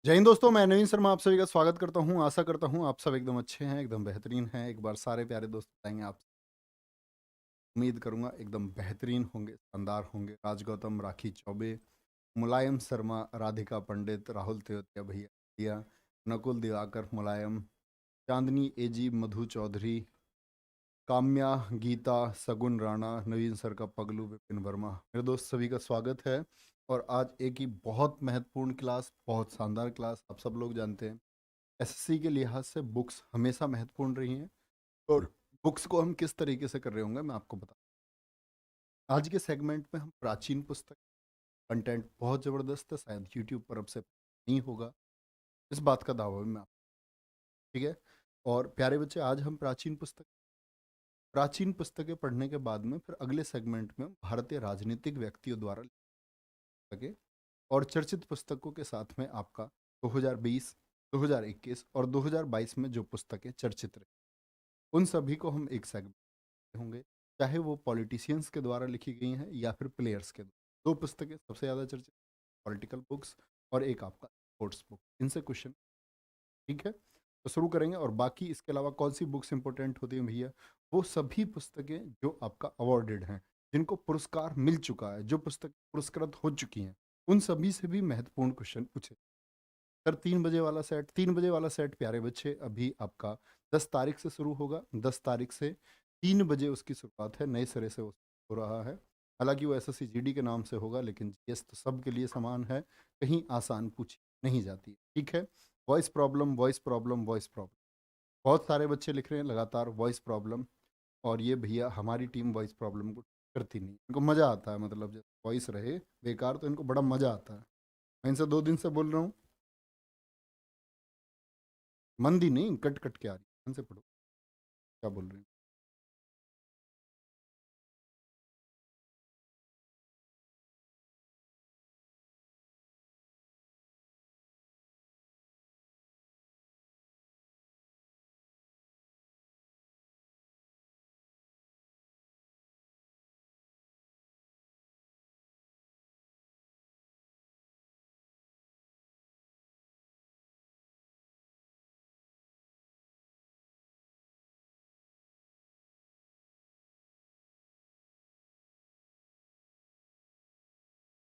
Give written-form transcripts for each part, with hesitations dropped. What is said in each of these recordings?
जय हिंद दोस्तों, मैं नवीन शर्मा आप सभी का स्वागत करता हूं। आशा करता हूं आप सब एकदम अच्छे हैं, एकदम बेहतरीन हैं। एक बार सारे प्यारे दोस्त बताएंगे आप। उम्मीद करूंगा एकदम बेहतरीन होंगे, शानदार होंगे। राज गौतम, राखी चौबे, मुलायम शर्मा, राधिका पंडित, राहुल तेवतिया भैया, नकुल दिवाकर मुलायम, चांदनी एजी, मधु चौधरी, काम्या, गीता, सगुन राणा, नवीन सर का पगलू, विपिन वर्मा, मेरे दोस्त सभी का स्वागत है। और आज एक ही बहुत महत्वपूर्ण क्लास, बहुत शानदार क्लास। आप सब लोग जानते हैं एसएससी के लिहाज से बुक्स हमेशा महत्वपूर्ण रही हैं। और बुक्स को हम किस तरीके से कर रहे होंगे मैं आपको बता। आज के सेगमेंट में हम प्राचीन पुस्तक, कंटेंट बहुत ज़बरदस्त है, शायद यूट्यूब पर अब से नहीं होगा, इस बात का दावा भी मैं ठीक है। और प्यारे बच्चे, आज हम प्राचीन पुस्तकें पढ़ने के बाद में फिर अगले सेगमेंट में हम भारतीय राजनीतिक व्यक्तियों द्वारा लिखे और चर्चित पुस्तकों के साथ में आपका 2020, 2021 और 2022 में जो पुस्तकें चर्चित रही उन सभी को हम एक सेगमेंट होंगे, चाहे वो पॉलिटिशियंस के द्वारा लिखी गई हैं या फिर प्लेयर्स के द्वारा। दो पुस्तकें सबसे ज़्यादा चर्चित, पॉलिटिकल बुक्स और एक आपका स्पोर्ट्स बुक, इनसे क्वेश्चन। ठीक है, तो शुरू करेंगे। और बाकी इसके अलावा कौन सी बुक्स इंपॉर्टेंट होती हैं भैया? वो सभी पुस्तकें जो आपका अवॉर्डेड हैं, जिनको पुरस्कार मिल चुका है, जो पुस्तक पुरस्कृत हो चुकी हैं, उन सभी से भी महत्वपूर्ण क्वेश्चन पूछे। सर 3 बजे वाला सेट, 3 बजे वाला सेट प्यारे बच्चे अभी आपका 10 तारीख से शुरू होगा। 10 तारीख से 3 बजे उसकी शुरुआत है, नए सिरे से वो हो रहा है। हालांकि वो एसएससी जीडी के नाम से होगा, लेकिन जीएस तो सबके लिए समान है, कहीं आसान पूछी नहीं जाती। ठीक है, voice problem, voice problem, voice problem, बहुत सारे बच्चे लिख रहे हैं लगातार वॉइस प्रॉब्लम। और ये भैया हमारी टीम वॉइस प्रॉब्लम को करती नहीं, इनको मज़ा आता है, मतलब जब वॉइस रहे बेकार तो इनको बड़ा मज़ा आता है। मैं इनसे 2 दिन से बोल रहा हूँ, मंदी नहीं, कट कट के आ रही है। ध्यान से पढ़ो क्या बोल रहे हैं।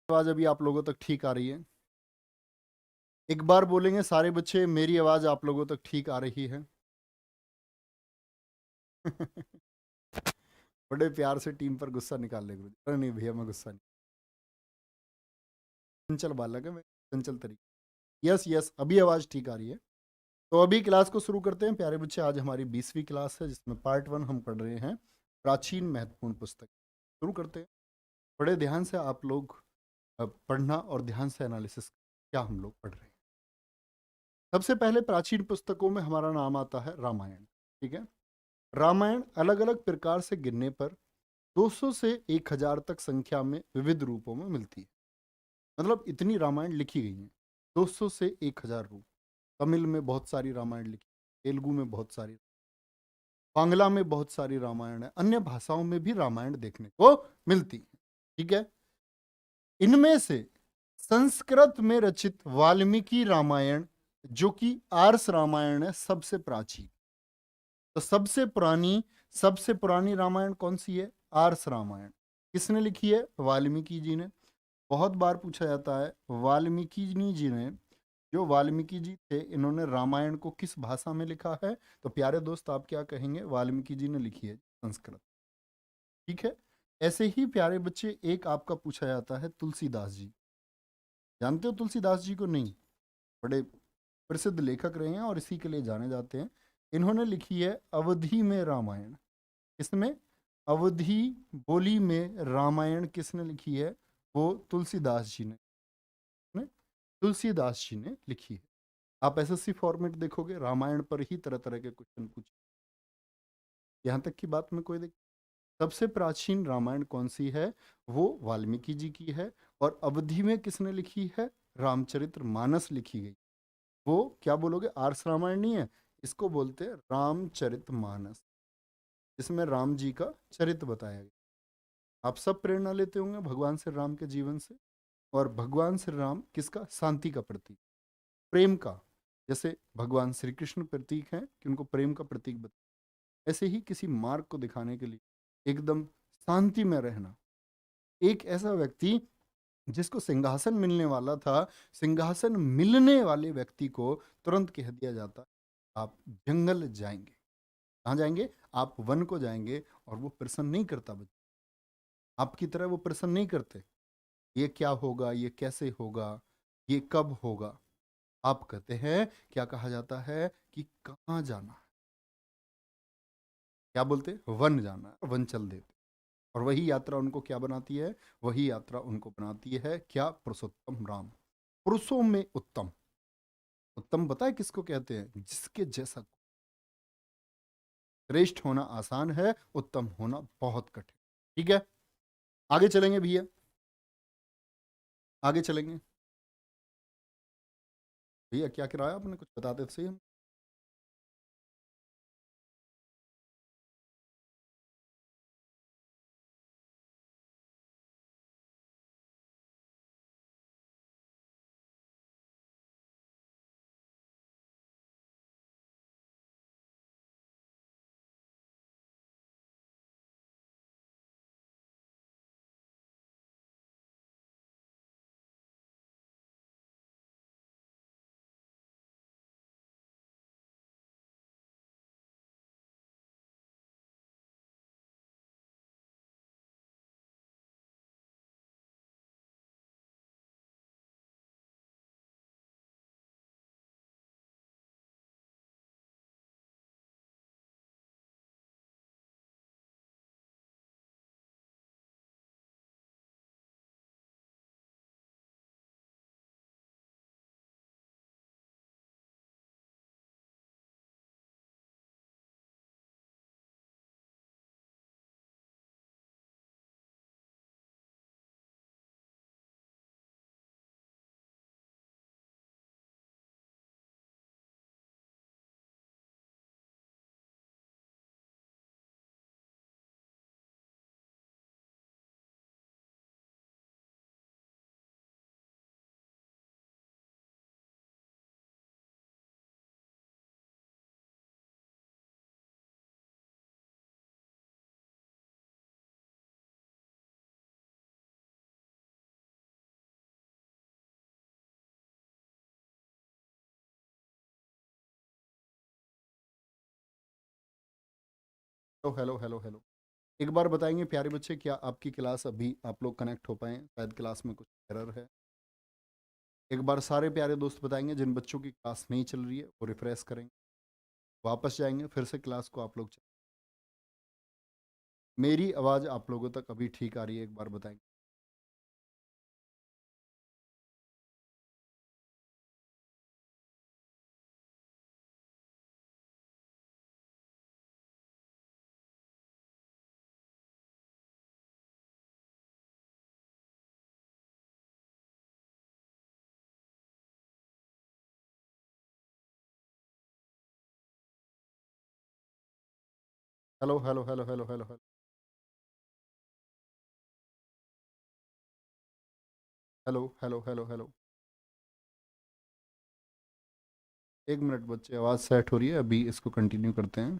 आवाज़ अभी आप लोगों तक ठीक आ रही है? एक बार बोलेंगे सारे बच्चे, मेरी आवाज़ आप लोगों तक ठीक आ रही है? बड़े प्यार से टीम पर गुस्सा निकाल ले गुरु। अरे नहीं भैया, मैं गुस्सा नहीं, चंचल बालक है मैं, चंचल तरीके। यस यस, अभी आवाज़ ठीक आ रही है। तो अभी क्लास को शुरू करते हैं प्यारे बच्चे। आज हमारी 20वीं क्लास है, जिसमें पार्ट 1 हम पढ़ रहे हैं प्राचीन महत्वपूर्ण पुस्तक। शुरू करते हैं। बड़े ध्यान से आप लोग पढ़ना और ध्यान से एनालिसिस क्या हम लोग पढ़ रहे हैं। सबसे पहले प्राचीन पुस्तकों में हमारा नाम आता है रामायण। ठीक है, रामायण अलग अलग प्रकार से गिनने पर 200 से 1000 तक संख्या में विविध रूपों में मिलती है। मतलब इतनी रामायण लिखी गई है, 200 से 1000 रूप। तमिल में बहुत सारी रामायण लिखी, तेलुगु में बहुत सारी, बांग्ला में बहुत सारी रामायण है, अन्य भाषाओं में भी रामायण देखने को मिलती है। ठीक है, इनमें से संस्कृत में रचित वाल्मीकि रामायण, जो कि आर्ष रामायण है, सबसे प्राचीन। तो सबसे पुरानी रामायण कौन सी है? आर्ष रामायण। किसने लिखी है? वाल्मीकि जी ने। बहुत बार पूछा जाता है वाल्मीकि जी ने, जो वाल्मीकि जी थे, इन्होंने रामायण को किस भाषा में लिखा है? तो प्यारे दोस्त आप क्या कहेंगे? वाल्मीकि जी ने लिखी है संस्कृत। ठीक है, ऐसे ही प्यारे बच्चे एक आपका पूछा जाता है तुलसीदास जी। जानते हो तुलसीदास जी को? नहीं? बड़े प्रसिद्ध लेखक रहे हैं और इसी के लिए जाने जाते हैं। इन्होंने लिखी है अवधि में रामायण। किसमें? अवधि बोली में रामायण किसने लिखी है? वो तुलसीदास जी ने तुलसीदास जी ने लिखी है। आप एसएससी फॉर्मेट देखोगे, रामायण पर ही तरह तरह के क्वेश्चन पूछे। यहाँ तक की बात में कोई देख, सबसे प्राचीन रामायण कौन सी है? वो वाल्मीकि जी की है। और अवधि में किसने लिखी है? रामचरित्र मानस लिखी गई। वो क्या बोलोगे? आर्ष रामायण नहीं है, इसको बोलते हैं रामचरित मानस, जिसमें राम जी का चरित्र बताया गया। आप सब प्रेरणा लेते होंगे भगवान श्री राम के जीवन से। और भगवान श्री राम किसका? शांति का प्रतीक। प्रेम का, जैसे भगवान श्री कृष्ण प्रतीक हैं कि उनको प्रेम का प्रतीक बता, ऐसे ही किसी मार्ग को दिखाने के लिए एकदम शांति में रहना। एक ऐसा व्यक्ति जिसको सिंहासन मिलने वाला था, सिंहासन मिलने वाले व्यक्ति को तुरंत कह दिया जाता, आप जंगल जाएंगे। कहाँ जाएंगे? आप वन को जाएंगे। और वो प्रश्न नहीं करता बच्चा, आपकी तरह वो प्रश्न नहीं करते, ये क्या होगा, ये कैसे होगा, ये कब होगा। आप कहते हैं, क्या कहा जाता है कि कहाँ जाना है, क्या बोलते? वन जाना है, वन चल देते। और वही यात्रा उनको क्या बनाती है? वही यात्रा उनको बनाती है क्या? पुरुषोत्तम राम। पुरुषों में उत्तम। उत्तम पता है किसको कहते हैं? जिसके जैसा। श्रेष्ठ होना आसान है, उत्तम होना बहुत कठिन। ठीक है, आगे चलेंगे भैया, आगे चलेंगे। भैया क्या कराया आपने, कुछ बताते तो सही हम। Hello hello hello hello. एक बार बताएंगे प्यारे बच्चे, क्या आपकी क्लास अभी आप लोग कनेक्ट हो पाए? शायद क्लास में कुछ एरर है। एक बार सारे प्यारे दोस्त बताएंगे, जिन बच्चों की क्लास नहीं चल रही है वो रिफ्रेश करेंगे, वापस जाएंगे, फिर से क्लास को आप लोग मेरी आवाज़ आप लोगों तक अभी ठीक आ रही है? एक बार बताएंगे। Hello hello hello hello hello hello hello hello hello hello. एक मिनट बच्चे, आवाज़ सेट हो रही है, अभी इसको कंटिन्यू करते हैं।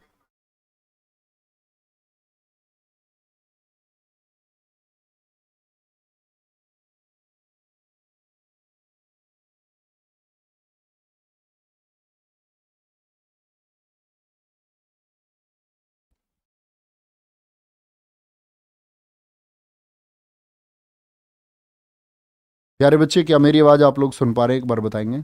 प्यारे बच्चे, क्या मेरी आवाज़ आप लोग सुन पा रहे हैं? एक बार बताएंगे।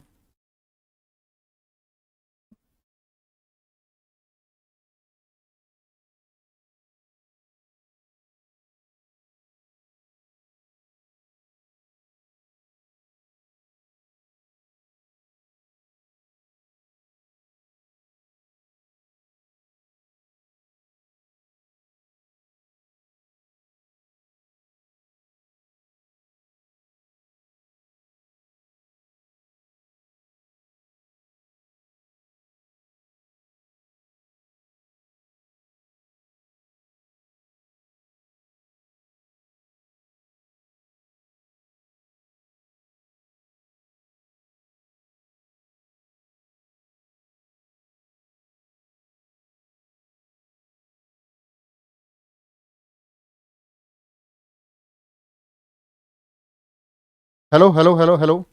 हेलो हेलो हेलो हेलो,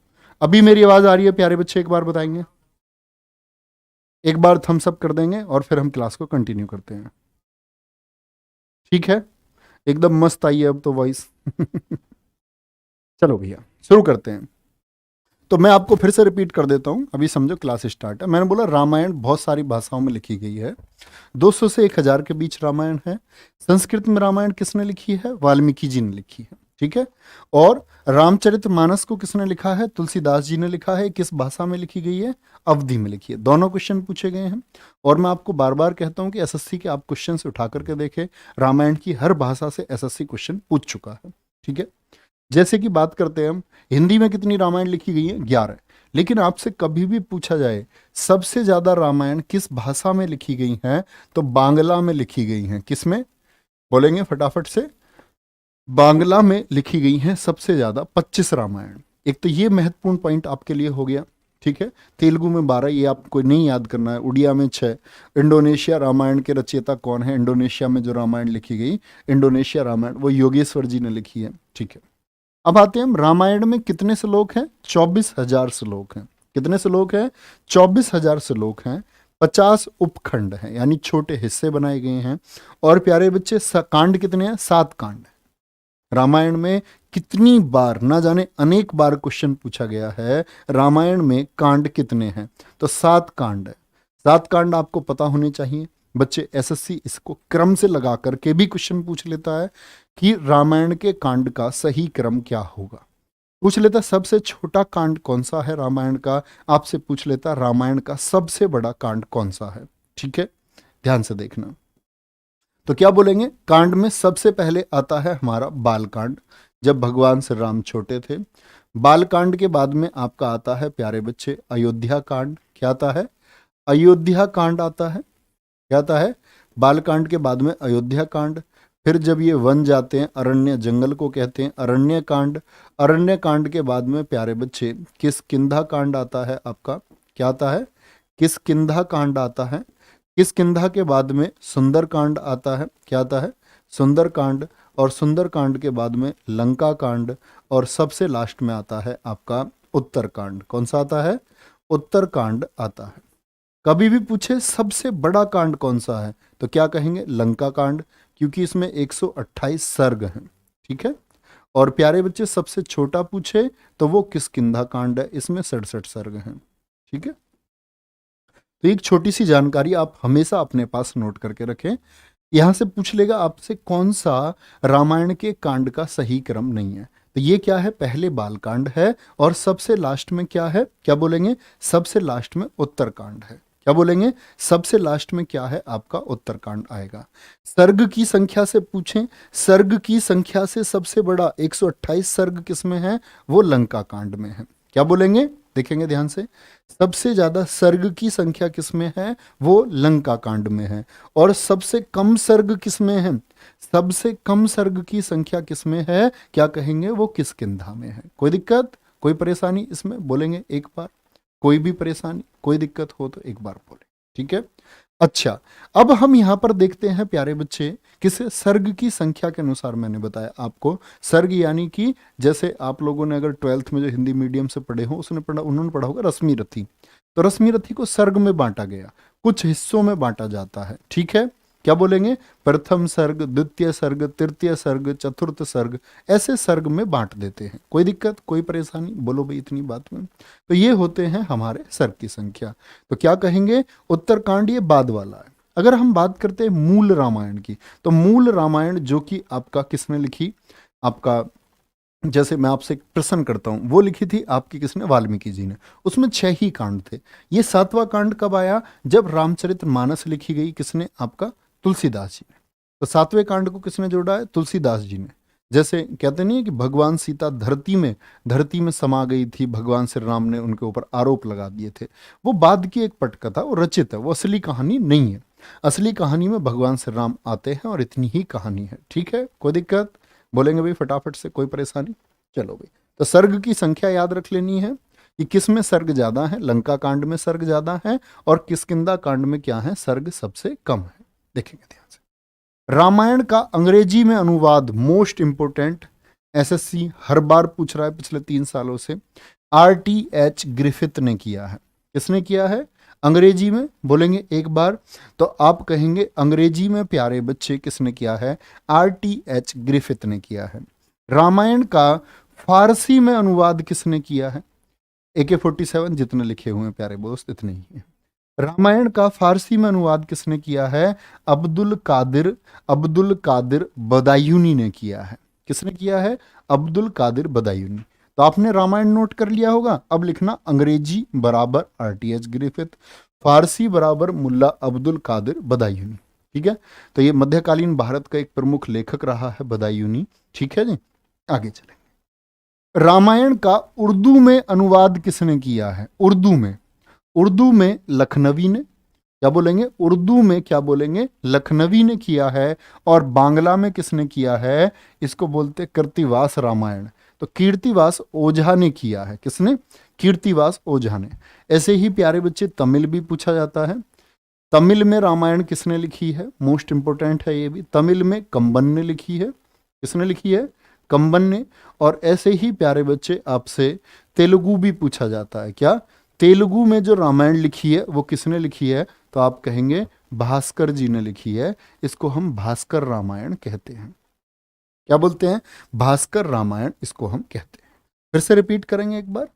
अभी मेरी आवाज आ रही है प्यारे बच्चे? एक बार बताएंगे, एक बार थम्स अप कर देंगे और फिर हम क्लास को कंटिन्यू करते हैं। ठीक है, एकदम मस्त आई है अब तो वॉइस। चलो भैया शुरू करते हैं। तो मैं आपको फिर से रिपीट कर देता हूं, अभी समझो क्लास स्टार्ट है। मैंने बोला रामायण बहुत सारी भाषाओं में लिखी गई है, 200 से 1000 के बीच रामायण है। संस्कृत में रामायण किसने लिखी है? वाल्मीकि जी ने लिखी है। ठीक है। और रामचरितमानस को किसने लिखा है? तुलसीदास जी ने लिखा है। किस भाषा में लिखी गई है? अवधी में लिखी है। दोनों क्वेश्चन पूछे गए हैं। और मैं आपको बार बार कहता हूं कि एसएससी के आप क्वेश्चन से उठा करके देखें, रामायण की हर भाषा से एसएससी क्वेश्चन पूछ चुका है। ठीक है। जैसे कि बात करते हैं हम, हिंदी में कितनी रामायण लिखी गई है? 11। लेकिन आपसे कभी भी पूछा जाए सबसे ज्यादा रामायण किस भाषा में लिखी गई है, तो बांग्ला में लिखी गई है। किस में? बोलेंगे फटाफट से। बांग्ला में लिखी गई हैं सबसे ज्यादा 25 रामायण। एक तो ये महत्वपूर्ण पॉइंट आपके लिए हो गया। ठीक है। तेलुगु में 12, ये आपको नहीं याद करना है। उड़िया में 6। इंडोनेशिया रामायण के रचयिता कौन है? इंडोनेशिया में जो रामायण लिखी गई, इंडोनेशिया रामायण, वो योगेश्वर जी ने लिखी है। ठीक है। अब आते हैं हम, रामायण में कितने श्लोक हैं? 24,000 श्लोक हैं। कितने श्लोक हैं? 24,000 श्लोक हैं। 50 उपखंड हैं, यानी छोटे हिस्से बनाए गए हैं। और प्यारे बच्चे कांड कितने हैं? 7 कांड हैं। रामायण में कितनी बार, ना जाने अनेक बार क्वेश्चन पूछा गया है, रामायण में कांड कितने हैं? तो 7 कांड है। 7 कांड आपको पता होने चाहिए बच्चे। एसएससी इसको क्रम से लगा करके भी क्वेश्चन पूछ लेता है कि रामायण के कांड का सही क्रम क्या होगा। पूछ लेता सबसे छोटा कांड कौन सा है रामायण का, आपसे पूछ लेता रामायण का सबसे बड़ा कांड कौन सा है। ठीक है, ध्यान से देखना। तो क्या बोलेंगे? कांड में सबसे पहले आता है हमारा बाल कांड, जब भगवान श्री राम छोटे थे। बाल कांड के बाद में आपका आता है प्यारे बच्चे अयोध्या कांड। क्या आता है? अयोध्या कांड आता है। क्या आता है? बाल कांड के बाद में अयोध्या कांड। फिर जब ये वन जाते हैं, अरण्य, जंगल को कहते हैं अरण्य कांड। अरण्य कांड के बाद में प्यारे बच्चे किष्किंधा कांड आता है आपका। क्या आता है? किष्किंधा कांड आता है। किष्किंधा के बाद में सुंदर कांड आता है। क्या आता है? सुंदर कांड। और सुंदर कांड के बाद में लंका कांड। और सबसे लास्ट में आता है आपका उत्तर कांड। कौन सा आता है? उत्तर कांड आता है। कभी भी पूछे सबसे बड़ा कांड कौन सा है, तो क्या कहेंगे? लंका कांड, क्योंकि इसमें 128 सर्ग हैं। ठीक है। और प्यारे बच्चे सबसे छोटा पूछे तो वो किष्किंधा कांड है, इसमें 67 सर्ग हैं। ठीक है। तो एक छोटी सी जानकारी आप हमेशा अपने पास नोट करके रखें। यहां से पूछ लेगा आपसे कौन सा रामायण के कांड का सही क्रम नहीं है। तो ये क्या है? पहले बालकांड है और सबसे लास्ट में क्या है? क्या बोलेंगे? सबसे लास्ट में उत्तरकांड है। क्या बोलेंगे? सबसे लास्ट में क्या है? आपका उत्तरकांड आएगा। सर्ग की संख्या से पूछें, सर्ग की संख्या से सबसे बड़ा 128 सर्ग किसमें है? वो लंका कांड में है। क्या बोलेंगे? देखेंगे ध्यान से। सबसे ज्यादा सर्ग की संख्या किसमें है? वो लंका कांड में है। और सबसे कम सर्ग किसमें है? सबसे कम सर्ग की संख्या किसमें है? क्या कहेंगे? वो किष्किंधा में है। कोई दिक्कत, कोई परेशानी इसमें? बोलेंगे एक बार। कोई भी परेशानी, कोई दिक्कत हो तो एक बार बोले। ठीक है। अच्छा, अब हम यहां पर देखते हैं प्यारे बच्चे, किस सर्ग की संख्या के अनुसार मैंने बताया आपको। सर्ग यानी कि जैसे आप लोगों ने अगर 12th में जो हिंदी मीडियम से पढ़े हो, उसने पढ़ा, उन्होंने पढ़ा होगा रश्मि रथी। तो रश्मि रथी को सर्ग में बांटा गया, कुछ हिस्सों में बांटा जाता है। ठीक है। क्या बोलेंगे? प्रथम सर्ग, द्वितीय सर्ग, तृतीय सर्ग, चतुर्थ सर्ग, ऐसे सर्ग में बांट देते हैं। कोई दिक्कत, कोई परेशानी? बोलो भाई इतनी बात में। तो ये होते हैं हमारे सर्ग की संख्या। तो क्या कहेंगे? उत्तरकांड ये बाद वाला है। अगर हम बात करते हैं मूल रामायण की, तो मूल रामायण जो कि आपका किसने लिखी? आपका, जैसे मैं आपसे एक प्रश्न करता हूं, वो लिखी थी आपकी किसने? वाल्मीकि जी ने। उसमें 6 ही कांड थे। ये 7वां कांड कब आया? जब रामचरितमानस लिखी गई। किसने? आपका तुलसीदास जी ने। तो 7वें कांड को किसने जोड़ा है? तुलसीदास जी ने। जैसे कहते नहीं है कि भगवान सीता धरती में समा गई थी, भगवान श्री राम ने उनके ऊपर आरोप लगा दिए थे। वो बाद की एक पटकथा, वो रचित है, वो असली कहानी नहीं है। असली कहानी में भगवान श्री राम आते हैं और इतनी ही कहानी है। ठीक है, कोई दिक्कत? बोलेंगे भाई फटाफट से, कोई परेशानी? चलो भाई। तो सर्ग की संख्या याद रख लेनी है कि किस में सर्ग ज्यादा है। लंका कांड में सर्ग ज्यादा है और किष्किंधा कांड में क्या है? सर्ग सबसे कम है। देखेंगे ध्यान से। रामायण का अंग्रेजी में अनुवाद, मोस्ट इंपोर्टेंट, एसएससी हर बार पूछ रहा है पिछले 3 सालों से। RTH ग्रिफिथ ने किया है। किसने किया है? अंग्रेजी में बोलेंगे एक बार तो आप कहेंगे अंग्रेजी में प्यारे बच्चे किसने किया है? RTH ग्रिफिथ ने किया है। रामायण का फारसी में अनुवाद किसने किया है? AK-47 जितने लिखे हुए हैं प्यारे दोस्त इतने ही है। रामायण का फारसी में अनुवाद किसने किया है? अब्दुल कादिर बदायूनी ने किया है। किसने किया है? अब्दुल कादिर बदायूनी। तो आपने रामायण नोट कर लिया होगा। अब लिखना अंग्रेजी बराबर RTH ग्रिफिथ, फारसी बराबर मुल्ला अब्दुल कादिर बदायूनी। ठीक है, तो ये मध्यकालीन भारत का एक प्रमुख लेखक रहा है बदायूनी। ठीक है जी, आगे चलेंगे। रामायण का उर्दू में अनुवाद किसने किया है? उर्दू में लखनवी ने। क्या बोलेंगे? उर्दू में क्या बोलेंगे? लखनवी ने किया है। और बांग्ला में किसने किया है? इसको बोलते कृतिवास रामायण। तो कीर्तिवास ओझा ने किया है। किसने? कीर्तिवास ओझा ने। ऐसे ही प्यारे बच्चे तमिल भी पूछा जाता है। तमिल में रामायण किसने लिखी है? मोस्ट इंपोर्टेंट है ये भी। तमिल में कंबन ने लिखी है। किसने लिखी है? कंबन ने। और ऐसे ही प्यारे बच्चे आपसे तेलुगु भी पूछा जाता है। क्या? तेलुगु में जो रामायण लिखी है वो किसने लिखी है? तो आप कहेंगे भास्कर जी ने लिखी है। इसको हम भास्कर रामायण कहते हैं। क्या बोलते हैं? भास्कर रामायण इसको हम कहते हैं। फिर से रिपीट करेंगे एक बार।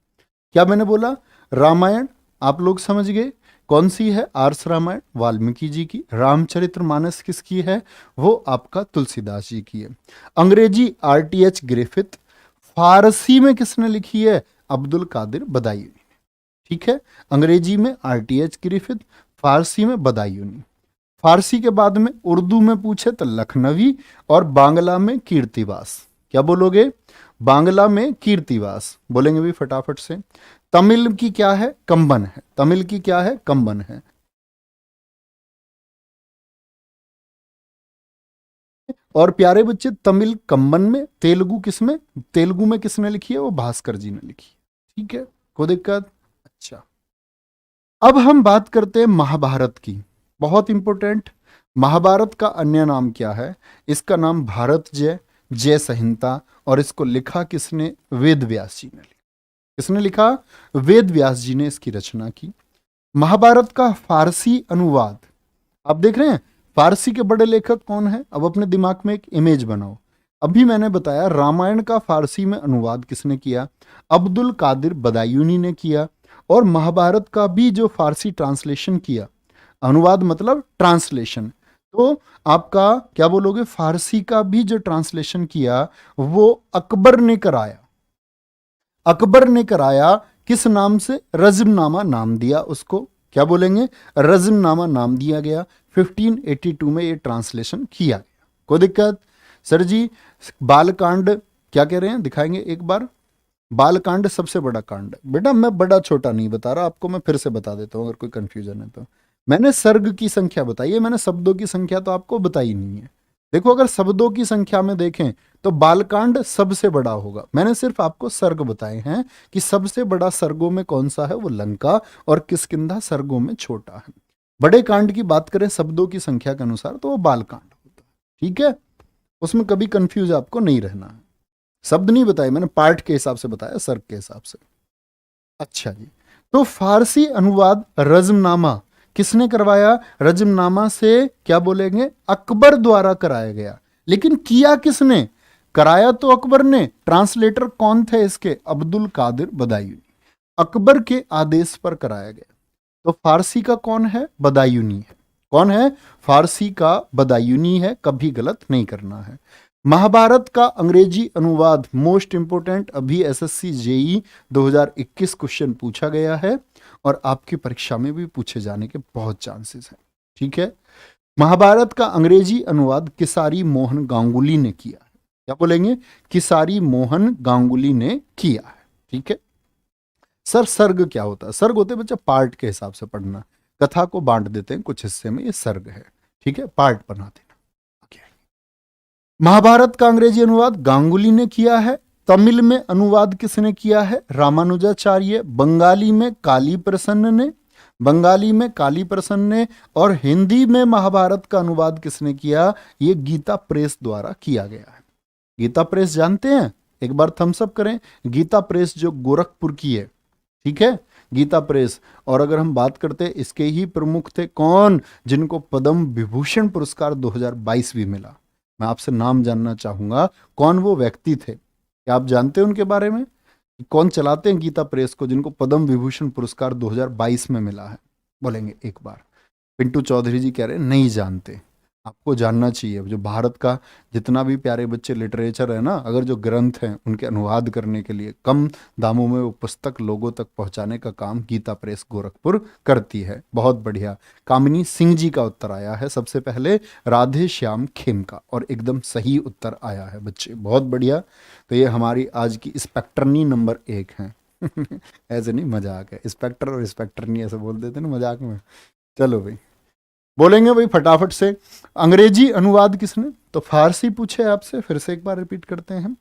क्या मैंने बोला? रामायण आप लोग समझ गए कौन सी है? आर्ष रामायण वाल्मीकि जी की। रामचरितमानस किसकी है? वो आपका तुलसीदास जी की है। अंग्रेजी RTH ग्रिफिथ। फारसी में किसने लिखी है? अब्दुल कादिर बदायूनी। ठीक है, अंग्रेजी में RTH ग्रिफिथ, फारसी में बदायूनी। फारसी के बाद में उर्दू में पूछे तो लखनवी और बांग्ला में कीर्तिवास। क्या बोलोगे? बांग्ला में कीर्तिवास बोलेंगे भी फटाफट से। तमिल की क्या है? कंबन है। तमिल की क्या है? कंबन है। और प्यारे बच्चे तमिल कंबन में, तेलुगु किसमें? तेलुगु में किसने लिखी है? वो भास्कर जी ने लिखी है। ठीक है, कोई दिक्कत? अच्छा, अब हम बात करते हैं महाभारत की। बहुत इंपॉर्टेंट। महाभारत का अन्य नाम क्या है? इसका नाम भारत जय संहिता। और इसको लिखा किसने? वेद व्यास जी ने लिखा। किसने लिखा? वेद व्यास जी ने इसकी रचना की। महाभारत का फारसी अनुवाद आप देख रहे हैं। फारसी के बड़े लेखक कौन है? अब अपने दिमाग में एक इमेज बनाओ। अभी मैंने बताया रामायण का फारसी में अनुवाद किसने किया? अब्दुल कादिर बदायूनी ने किया। और महाभारत का भी जो फारसी ट्रांसलेशन किया, अनुवाद मतलब ट्रांसलेशन, तो आपका क्या बोलोगे? फारसी का भी जो ट्रांसलेशन किया वो अकबर ने कराया। अकबर ने कराया किस नाम से? रज़्मनामा नाम दिया उसको। क्या बोलेंगे? रज़्मनामा नाम दिया गया। 1582 में ये ट्रांसलेशन किया गया। कोई दिक्कत? सर जी बालकांड क्या कह रहे हैं? दिखाएंगे एक बार। बालकांड सबसे बड़ा कांड। बेटा मैं बड़ा छोटा नहीं बता रहा आपको, मैं फिर से बता देता हूं अगर कोई कंफ्यूजन है तो। मैंने सर्ग की संख्या बताई है, मैंने शब्दों की संख्या तो आपको बताई नहीं है। देखो अगर शब्दों की संख्या में देखें तो बालकांड सबसे बड़ा होगा। मैंने सिर्फ आपको सर्ग बताए हैं कि सबसे बड़ा सर्गों में कौन सा है, वो लंका, और किष्किंधा सर्गों में छोटा है। बड़े कांड की बात करें शब्दों की संख्या के अनुसार तो वो बालकांड होता है। ठीक है, उसमें कभी कंफ्यूज आपको नहीं रहना है। शब्द नहीं बताए मैंने, पार्ट के हिसाब से बताया, सर्ग के हिसाब से। अच्छा जी, तो फारसी अनुवाद रज़्मनामा किसने करवाया? रज़्मनामा से क्या बोलेंगे? अकबर द्वारा कराया गया। लेकिन किया किसने? कराया तो अकबर ने। ट्रांसलेटर कौन थे इसके? अब्दुल कादिर बदायूनी। अकबर के आदेश पर कराया गया। तो फारसी का कौन है? बदायूनी है। कौन है? फारसी का बदायूनी है। कभी गलत नहीं करना है। महाभारत का अंग्रेजी अनुवाद मोस्ट इंपोर्टेंट, अभी एसएससी जेई 2021 क्वेश्चन पूछा गया है और आपकी परीक्षा में भी पूछे जाने के बहुत चांसेस हैं। ठीक है, महाभारत का अंग्रेजी अनुवाद किसारी मोहन गांगुली ने किया है। क्या बोलेंगे? किसारी मोहन गांगुली ने किया है। ठीक है सर, सर्ग क्या होता है? सर्ग होते हैं बच्चा पार्ट के हिसाब से पढ़ना। कथा को बांट देते हैं कुछ हिस्से में, ये सर्ग है। ठीक है, पार्ट बना देना। महाभारत का अंग्रेजी अनुवाद गांगुली ने किया है। तमिल में अनुवाद किसने किया है? रामानुजाचार्य। बंगाली में काली प्रसन्न ने। बंगाली में काली प्रसन्न ने। और हिंदी में महाभारत का अनुवाद किसने किया? ये गीता प्रेस द्वारा किया गया है। गीता प्रेस जानते हैं? एक बार थम्स अप करें। गीता प्रेस जो गोरखपुर की है, ठीक है, गीता प्रेस। और अगर हम बात करते हैं, इसके ही प्रमुख थे कौन, जिनको पद्म विभूषण पुरस्कार 2022 भी मिला। मैं आपसे नाम जानना चाहूंगा, कौन वो व्यक्ति थे, क्या आप जानते हैं उनके बारे में? कौन चलाते हैं गीता प्रेस को, जिनको पद्म विभूषण पुरस्कार 2022 में मिला है? बोलेंगे एक बार। पिंटू चौधरी जी कह रहे हैं नहीं जानते। आपको जानना चाहिए। जो भारत का जितना भी प्यारे बच्चे लिटरेचर है ना, अगर जो ग्रंथ हैं उनके अनुवाद करने के लिए कम दामों में वो पुस्तक लोगों तक पहुंचाने का काम गीता प्रेस गोरखपुर करती है। बहुत बढ़िया। कामिनी सिंह जी का उत्तर आया है सबसे पहले, राधे श्याम खेमका, और एकदम सही उत्तर आया है बच्चे, बहुत बढ़िया। तो ये हमारी आज की स्पेक्ट्रनी नंबर 1 है। ऐसे नहीं, मजाक है, इंस्पेक्टर और इंस्पेक्टरनी ऐसे बोल देते ना मजाक में। चलो भाई, बोलेंगे भाई फटाफट से। अंग्रेजी अनुवाद किसने? तो फारसी पूछे आपसे, फिर से एक बार रिपीट करते हैं।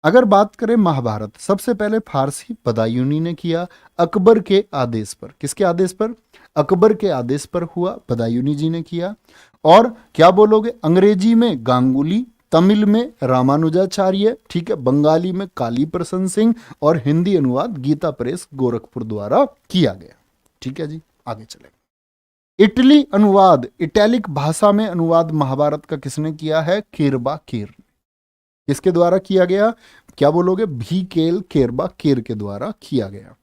अगर बात करें महाभारत, सबसे पहले फारसी बदायूनी ने किया, अकबर के आदेश पर। किसके आदेश पर? अकबर के आदेश पर हुआ, बदायूनी जी ने किया। और क्या बोलोगे? अंग्रेजी में गांगुली, तमिल में रामानुजाचार्य, ठीक है, बंगाली में काली प्रसन्न सिंह, और हिंदी अनुवाद गीता प्रेस गोरखपुर द्वारा किया गया। ठीक है जी, आगे चले। इटली अनुवाद, इटैलिक भाषा में अनुवाद महाभारत का किसने किया है? केरबा केर। किसके द्वारा किया गया? क्या बोलोगे? भी केल केरबा केर के द्वारा किया गया।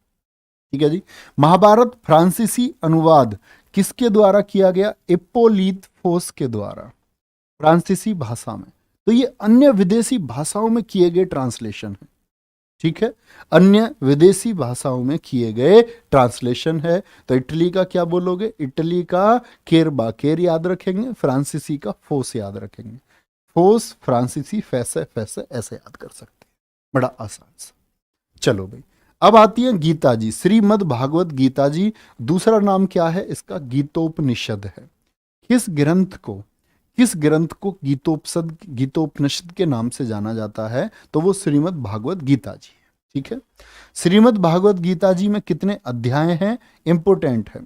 ठीक है जी। महाभारत फ्रांसीसी अनुवाद किसके द्वारा किया गया? एपोलीत फोस के द्वारा, फ्रांसीसी भाषा में। तो ये अन्य विदेशी भाषाओं में किए गए ट्रांसलेशन है, ठीक है, अन्य विदेशी भाषाओं में किए गए ट्रांसलेशन है। तो इटली का क्या बोलोगे? इटली का केरबा केर याद रखेंगे, फ्रांसीसी का फोस याद रखेंगे। फोस फ्रांसीसी, फैसे फैसे ऐसे याद कर सकते हैं, बड़ा आसान सा। चलो भाई, अब आती है गीता जी, श्रीमद् भागवत गीता जी। दूसरा नाम क्या है इसका? गीतोपनिषद है। किस ग्रंथ को गीतोपनिषद के नाम से जाना जाता है? तो वो श्रीमद् भागवत गीता जी है। ठीक है। श्रीमद् भागवत गीता जी में कितने अध्याय हैं? इंपोर्टेंट है।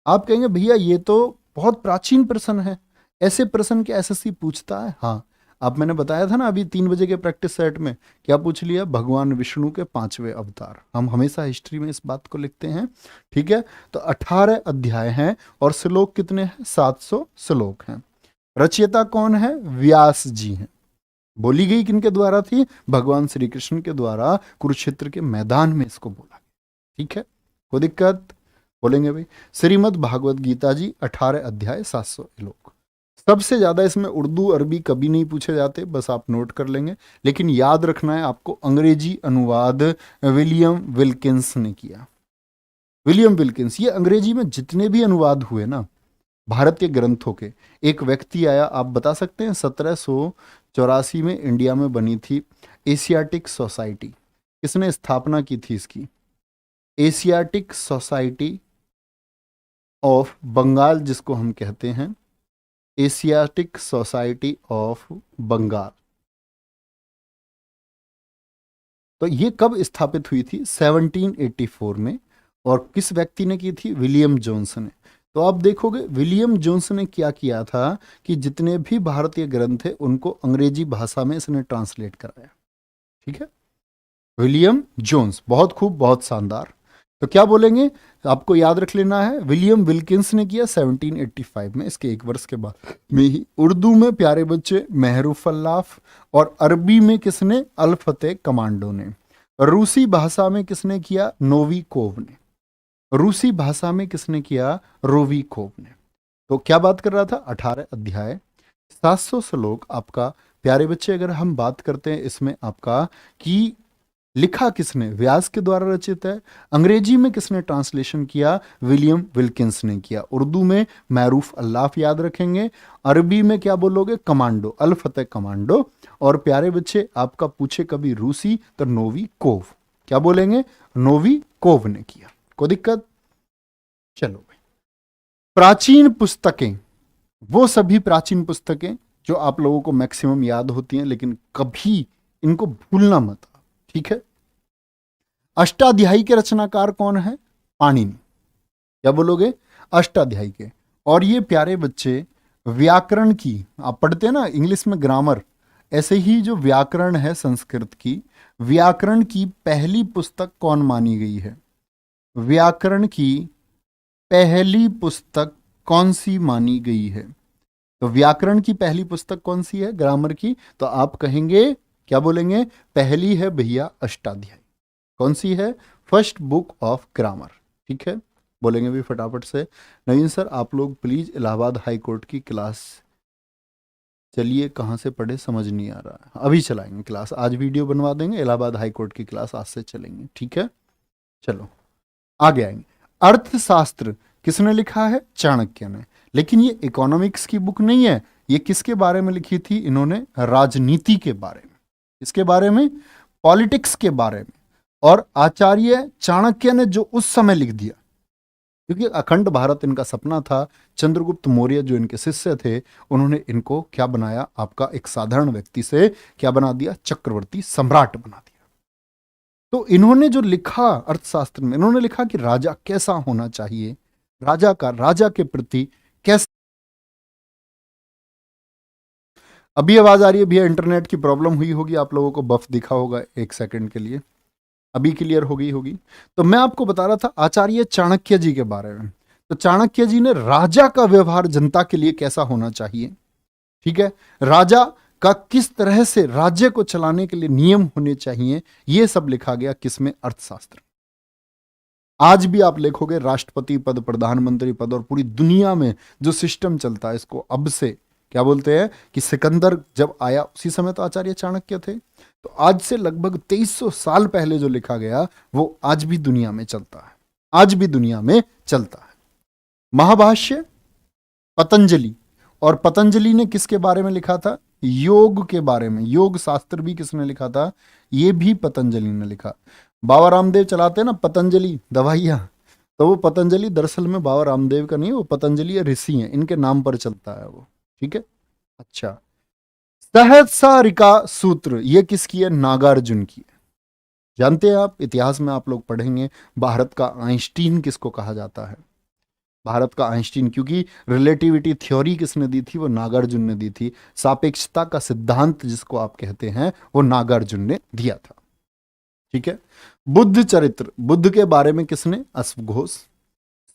आप कहेंगे भैया ये तो बहुत प्राचीन प्रश्न है, ऐसे प्रश्न के एसएससी पूछता है? हाँ, आप मैंने बताया था ना अभी 3 बजे के प्रैक्टिस सेट में, क्या पूछ लिया? भगवान विष्णु के 5वें अवतार। हम हमेशा हिस्ट्री में इस बात को लिखते हैं। ठीक है। तो 18 अध्याय हैं और श्लोक कितने हैं? 700 श्लोक हैं। रचयिता कौन है? व्यास जी हैं। बोली गई किनके द्वारा थी? भगवान श्री कृष्ण के द्वारा कुरुक्षेत्र के मैदान में इसको बोला। ठीक है, कोई दिक्कत? बोलेंगे भाई। श्रीमद् भागवत गीता जी 18 अध्याय 700 श्लोक। सबसे ज्यादा इसमें उर्दू अरबी कभी नहीं पूछे जाते, बस आप नोट कर लेंगे। लेकिन याद रखना है आपको, अंग्रेजी अनुवाद विलियम विल्किंस ने किया। विलियम विल्किंस, ये अंग्रेजी में जितने भी अनुवाद हुए ना भारतीय ग्रंथों के, एक व्यक्ति आया, आप बता सकते हैं? 1784 में इंडिया में बनी थी एशियाटिक सोसाइटी। किसने स्थापना की थी इसकी? एशियाटिक सोसाइटी ऑफ बंगाल, जिसको हम कहते हैं एशियाटिक सोसाइटी ऑफ बंगाल। तो ये कब स्थापित हुई थी? 1784 में। और किस व्यक्ति ने की थी? विलियम जोन्स ने। तो आप देखोगे विलियम जोन्स ने क्या किया था कि जितने भी भारतीय ग्रंथ थे उनको अंग्रेजी भाषा में इसने ट्रांसलेट कराया। ठीक है, विलियम जोन्स, बहुत खूब, बहुत शानदार। तो क्या बोलेंगे? आपको याद रख लेना है, विलियम विल्किंस ने किया 1785 में, इसके 1 वर्ष के बाद में ही। उर्दू में प्यारे बच्चे महरूफ अल्लाफ, और अरबी में किसने? अल फतेह कमांडो ने। रूसी भाषा में किसने किया? नोविकोव ने। रूसी भाषा में किसने किया? रोविकोव ने। तो क्या बात कर रहा था? 18 अध्याय 700 श्लोक आपका। प्यारे बच्चे, अगर हम बात करते हैं इसमें आपका कि लिखा किसने? व्यास के द्वारा रचित है। अंग्रेजी में किसने ट्रांसलेशन किया? विलियम विल्किंस ने किया। उर्दू में मैरूफ अल्लाफ याद रखेंगे। अरबी में क्या बोलोगे? कमांडो, अल फतेह कमांडो। और प्यारे बच्चे आपका पूछे कभी रूसी, तो नोविकोव। क्या बोलेंगे? नोविकोव ने किया। कोई दिक्कत? चलो भाई, प्राचीन पुस्तकें, वो सभी प्राचीन पुस्तकें जो आप लोगों को मैक्सिमम याद होती हैं, लेकिन कभी इनको भूलना मत। ठीक है। अष्टाध्यायी के रचनाकार कौन है? पाणिनि। क्या बोलोगे? अष्टाध्यायी के। और ये प्यारे बच्चे व्याकरण की, आप पढ़ते हैं ना इंग्लिश में ग्रामर, ऐसे ही जो व्याकरण है संस्कृत की, व्याकरण की पहली पुस्तक कौन मानी गई है? व्याकरण की पहली पुस्तक कौन सी मानी गई है? तो व्याकरण की पहली पुस्तक कौन सी है ग्रामर की? तो आप कहेंगे, क्या बोलेंगे? पहली है भैया अष्टाध्यायी। कौन सी है? First book of grammar. ठीक है, बोलेंगे भी फटाफट से। नवीन सर आप लोग प्लीज इलाहाबाद हाई कोर्ट की क्लास चलिए, कहाँ से पढ़े समझ नहीं आ रहा है। अभी चलाएंगे क्लास, आज वीडियो बनवा देंगे, इलाहाबाद हाई कोर्ट की क्लास आज से चलेंगे। ठीक है, चलो आगे आएंगे। अर्थशास्त्र किसने लिखा है? चाणक्य ने। लेकिन ये इकोनॉमिक्स की बुक नहीं है, ये किसके बारे में लिखी थी इन्होंने? राजनीति के बारे में। किसके बारे में? पॉलिटिक्स के बारे में। और आचार्य चाणक्य ने जो उस समय लिख दिया, क्योंकि अखंड भारत इनका सपना था, चंद्रगुप्त मौर्य जो इनके शिष्य थे उन्होंने इनको क्या बनाया? आपका एक साधारण व्यक्ति से क्या बना दिया? चक्रवर्ती सम्राट बना दिया। तो इन्होंने जो लिखा अर्थशास्त्र में, इन्होंने लिखा कि राजा कैसा होना चाहिए, राजा के प्रति कैसे। अभी आवाज आ रही है भैया? इंटरनेट की प्रॉब्लम हुई होगी, आप लोगों को बफ दिखा होगा एक सेकंड के लिए। अभी क्लियर हो गई होगी। तो मैं आपको बता रहा था आचार्य चाणक्य जी के बारे में। तो चाणक्य जी ने राजा का व्यवहार जनता के लिए कैसा होना चाहिए, ठीक है, राजा का किस तरह से राज्य को चलाने के लिए नियम होने चाहिए, यह सब लिखा गया किसमें? अर्थशास्त्र। आज भी आप लिखोगे राष्ट्रपति पद, प्रधानमंत्री पद और पूरी दुनिया में जो सिस्टम चलता है, इसको अब से क्या बोलते हैं कि सिकंदर जब आया उसी समय तो आचार्य चाणक्य थे। तो आज से लगभग 2300 साल पहले जो लिखा गया वो आज भी दुनिया में चलता है, आज भी दुनिया में चलता है। महाभाष्य पतंजलि, और पतंजलि ने किसके बारे में लिखा था? योग के बारे में। योग शास्त्र भी किसने लिखा था? ये भी पतंजलि ने लिखा। बाबा रामदेव चलाते हैं ना पतंजलि दवाइयां, तो वो पतंजलि दरअसल में बाबा रामदेव का नहीं, वो पतंजलि ऋषि हैं, इनके नाम पर चलता है वो। ठीक है, अच्छा। सहस्रारिका सूत्र ये किसकी है? नागार्जुन की है। जानते हैं आप, इतिहास में आप लोग पढ़ेंगे भारत का आइंस्टीन किसको कहा जाता है? भारत का आइंस्टीन, क्योंकि रिलेटिविटी थ्योरी किसने दी थी? वो नागार्जुन ने दी थी। सापेक्षता का सिद्धांत जिसको आप कहते हैं वो नागार्जुन ने दिया था। ठीक है, बुद्ध चरित्र, बुद्ध के बारे में किसने? अश्वघोष।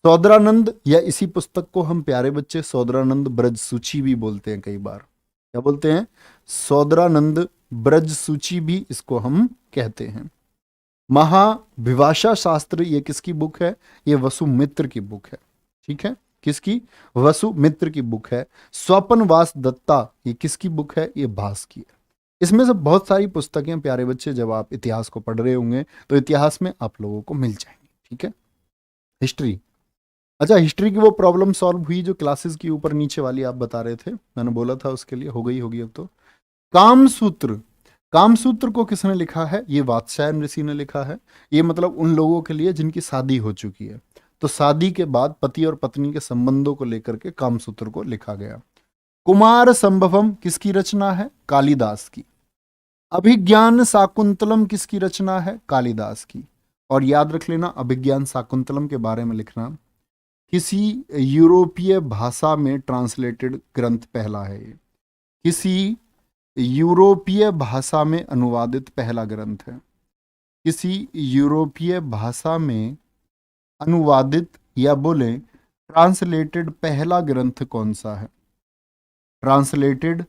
सौदरानंद, या इसी पुस्तक को हम प्यारे बच्चे सौदरानंद ब्रज सूची भी बोलते हैं कई बार। क्या बोलते हैं? सौदरानंद ब्रज सूची भी इसको हम कहते हैं। महाभिभाषा शास्त्र ये किसकी बुक है? ये वसुमित्र की बुक है। ठीक है, किसकी? वसुमित्र की बुक है। स्वपनवास दत्ता ये किसकी बुक है? ये भास की है। इसमें से बहुत सारी पुस्तकें प्यारे बच्चे जब आप इतिहास को पढ़ रहे होंगे तो इतिहास में आप लोगों को मिल जाएंगी। ठीक है, हिस्ट्री, अच्छा हिस्ट्री की वो प्रॉब्लम सॉल्व हुई जो क्लासेस की ऊपर नीचे वाली आप बता रहे थे, मैंने बोला था उसके लिए हो गई होगी अब तो। कामसूत्र, कामसूत्र को किसने लिखा है? ये वात्स्यायन ऋषि ने लिखा है। ये मतलब उन लोगों के लिए जिनकी शादी हो चुकी है, तो शादी के बाद पति और पत्नी के संबंधों को लेकर के कामसूत्र को लिखा गया। कुमार संभवम किसकी रचना है? कालिदास की। अभिज्ञान शाकुंतलम किसकी रचना है? कालिदास की। और याद रख लेना अभिज्ञान शाकुंतलम के बारे में लिखना, किसी यूरोपीय भाषा में ट्रांसलेटेड ग्रंथ पहला है ये, किसी यूरोपीय भाषा में अनुवादित पहला ग्रंथ है। किसी यूरोपीय भाषा में अनुवादित या बोले ट्रांसलेटेड पहला ग्रंथ कौन सा है? ट्रांसलेटेड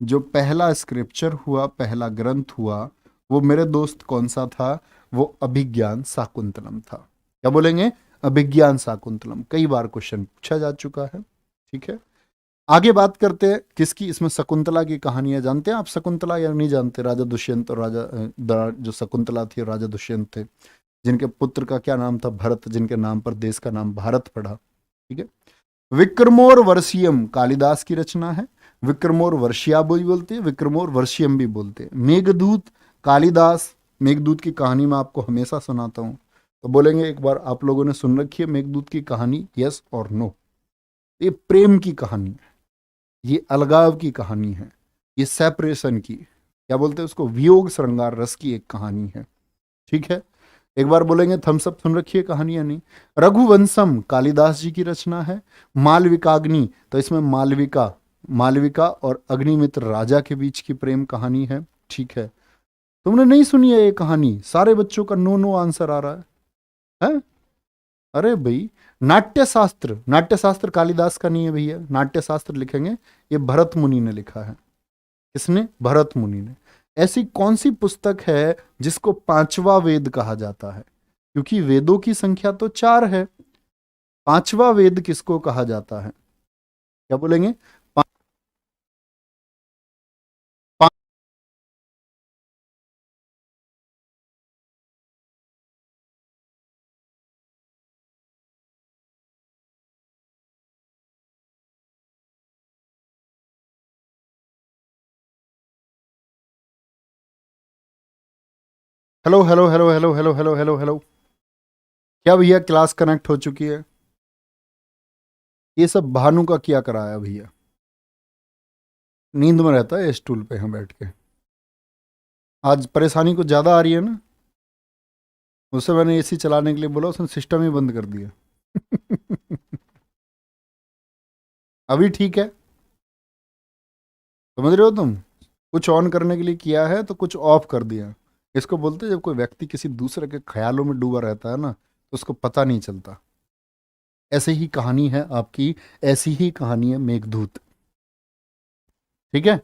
जो पहला स्क्रिप्चर हुआ, पहला ग्रंथ हुआ, वो मेरे दोस्त कौन सा था? वो अभिज्ञान शाकुंतलम था। क्या बोलेंगे? अभिज्ञान शाकुंतलम। कई बार क्वेश्चन पूछा जा चुका है। ठीक है, आगे बात करते हैं किसकी? इसमें शकुंतला की कहानी है। जानते हैं आप शकुंतला या नहीं जानते? राजा दुष्यंत और जो शकुंतला थी और राजा दुष्यंत थे, जिनके पुत्र का क्या नाम था? भरत, जिनके नाम पर देश का नाम भारत पड़ा। ठीक है, विक्रमोर वर्षियम कालिदास की रचना है। विक्रमोर वर्षिया भी बोलते हैं, विक्रमोर वर्षियम भी बोलते हैं। मेघदूत कालिदास, मेघदूत की कहानी मैं आपको हमेशा सुनाता हूं, तो बोलेंगे एक बार आप लोगों ने सुन रखी है मेघदूत की कहानी? यस और नो? ये प्रेम की कहानी है, ये अलगाव की कहानी है, ये सेपरेशन की, क्या बोलते हैं उसको, वियोग श्रृंगार रस की एक कहानी है। ठीक है, एक बार बोलेंगे थम्सअप सुन रखी है कहानी या नहीं? रघुवंशम कालिदास जी की रचना है। मालविकाग्नि, तो इसमें मालविका मालविका और अग्निमित्र राजा के बीच की प्रेम कहानी है। ठीक है, तुमने नहीं सुनी है ये कहानी? सारे बच्चों का नो नो आंसर आ रहा है? अरे भाई, नाट्य शास्त्र कालिदास का नहीं है भैया। नाट्य शास्त्र लिखेंगे, ये भरत मुनि ने लिखा है। किसने? भरत मुनि ने। ऐसी कौन सी पुस्तक है जिसको पांचवा वेद कहा जाता है? क्योंकि वेदों की संख्या तो 4 है। पांचवा वेद किसको कहा जाता है? क्या बोलेंगे? पा, पा, hello hello hello hello hello hello hello hello. क्या भैया क्लास कनेक्ट हो चुकी है? ये सब भानु का क्या कराया भैया? नींद में रहता है स्टूल पे यहाँ बैठ के। आज परेशानी कुछ ज्यादा आ रही है ना? उससे मैंने एसी चलाने के लिए बोला, उसने सिस्टम ही बंद कर दिया। अभी ठीक है? समझ रहे हो तुम? कुछ ऑन करने के लिए किया है तो कुछ ऑफ कर दिया। इसको बोलते हैं जब कोई व्यक्ति किसी दूसरे के ख्यालों में डूबा रहता है ना, तो उसको पता नहीं चलता। ऐसे ही कहानी है आपकी, ऐसी ही कहानी है मेघदूत। ठीक है,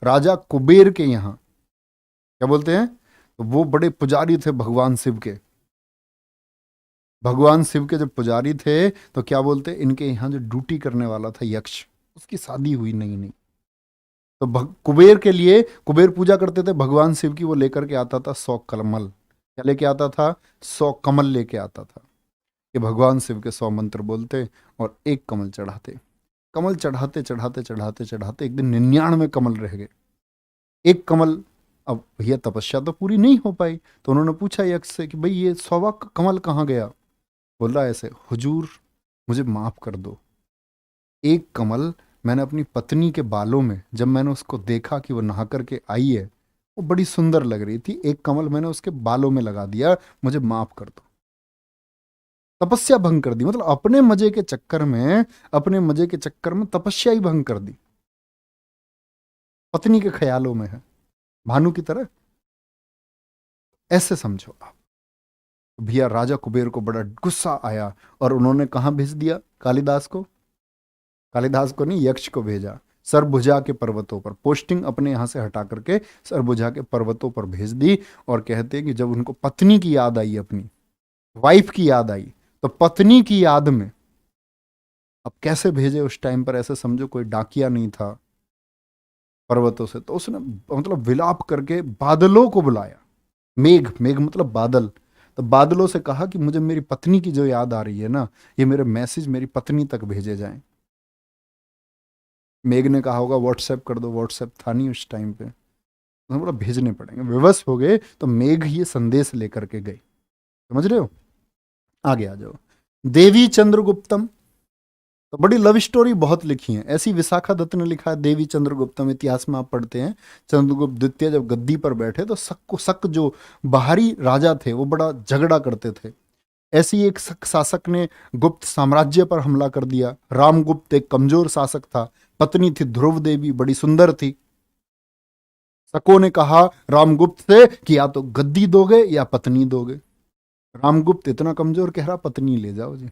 राजा कुबेर के यहाँ क्या बोलते हैं, तो वो बड़े पुजारी थे भगवान शिव के। भगवान शिव के जब पुजारी थे तो क्या बोलते, इनके यहाँ जो ड्यूटी करने वाला था यक्ष, उसकी शादी हुई नहीं नहीं। तो कुबेर के लिए, कुबेर पूजा करते थे भगवान शिव की, वो लेकर के आता था 100 कमल। क्या लेके आता था? 100 कमल लेके आता था। कि भगवान शिव के 100 मंत्र बोलते और एक कमल चढ़ाते। कमल चढ़ाते चढ़ाते चढ़ाते चढ़ाते एक दिन 99 कमल रह गए। एक कमल, अब भैया तपस्या तो पूरी नहीं हो पाई, तो उन्होंने पूछा यक्ष से कि भाई ये 100वां कमल कहाँ गया? बोल रहा है ऐसे, हुजूर मुझे माफ कर दो। एक कमल मैंने अपनी पत्नी के बालों में, जब मैंने उसको देखा कि वो नहा करके आई है, वो बड़ी सुंदर लग रही थी, एक कमल मैंने उसके बालों में लगा दिया, मुझे माफ कर दो। तपस्या भंग कर दी, मतलब अपने मजे के चक्कर में, अपने मजे के चक्कर में तपस्या ही भंग कर दी। पत्नी के ख्यालों में है, भानु की तरह। ऐसे समझो आप। भैया राजा कुबेर को बड़ा गुस्सा आया और उन्होंने कहाँ भेज दिया कालिदास को? कालिदास को नहीं, यक्ष को भेजा। सरभुजा के पर्वतों पर पोस्टिंग अपने यहां से हटा करके सरभुजा के पर्वतों पर भेज दी। और कहते हैं कि जब उनको पत्नी की याद आई, अपनी वाइफ की याद आई, तो पत्नी की याद में अब कैसे भेजे उस टाइम पर? ऐसे समझो कोई डाकिया नहीं था पर्वतों से, तो उसने मतलब विलाप करके बादलों को बुलाया। मेघ, मेघ मतलब बादल। तो बादलों से कहा कि मुझे मेरी पत्नी की जो याद आ रही है ना, ये मेरे मैसेज मेरी पत्नी तक भेजे जाएं। मेघ ने कहा होगा व्हाट्सएप कर दो, व्हाट्सएप था नहीं उस टाइम पे, तो बोला भेजने पड़ेंगे। विवश हो गए तो मेघ ये संदेश लेकर के गए। समझ रहे हो? आगे आ जाओ। देवी चंद्रगुप्तम, तो बड़ी लव स्टोरी बहुत लिखी है ऐसी। विशाखा दत्त ने लिखा है देवी चंद्रगुप्तम, इतिहास में आप पढ़ते हैं। चंद्रगुप्त द्वितीय जब गद्दी पर बैठे तो शक जो बाहरी राजा थे वो बड़ा झगड़ा करते थे। ऐसी एक शक शासक ने गुप्त साम्राज्य पर हमला कर दिया। रामगुप्त एक कमजोर शासक था, पत्नी थी ध्रुव देवी, बड़ी सुंदर थी। शकों ने कहा रामगुप्त से कि या तो गद्दी दोगे या पत्नी दोगे। रामगुप्त इतना कमजोर, कह रहा पत्नी ले जाओ जी,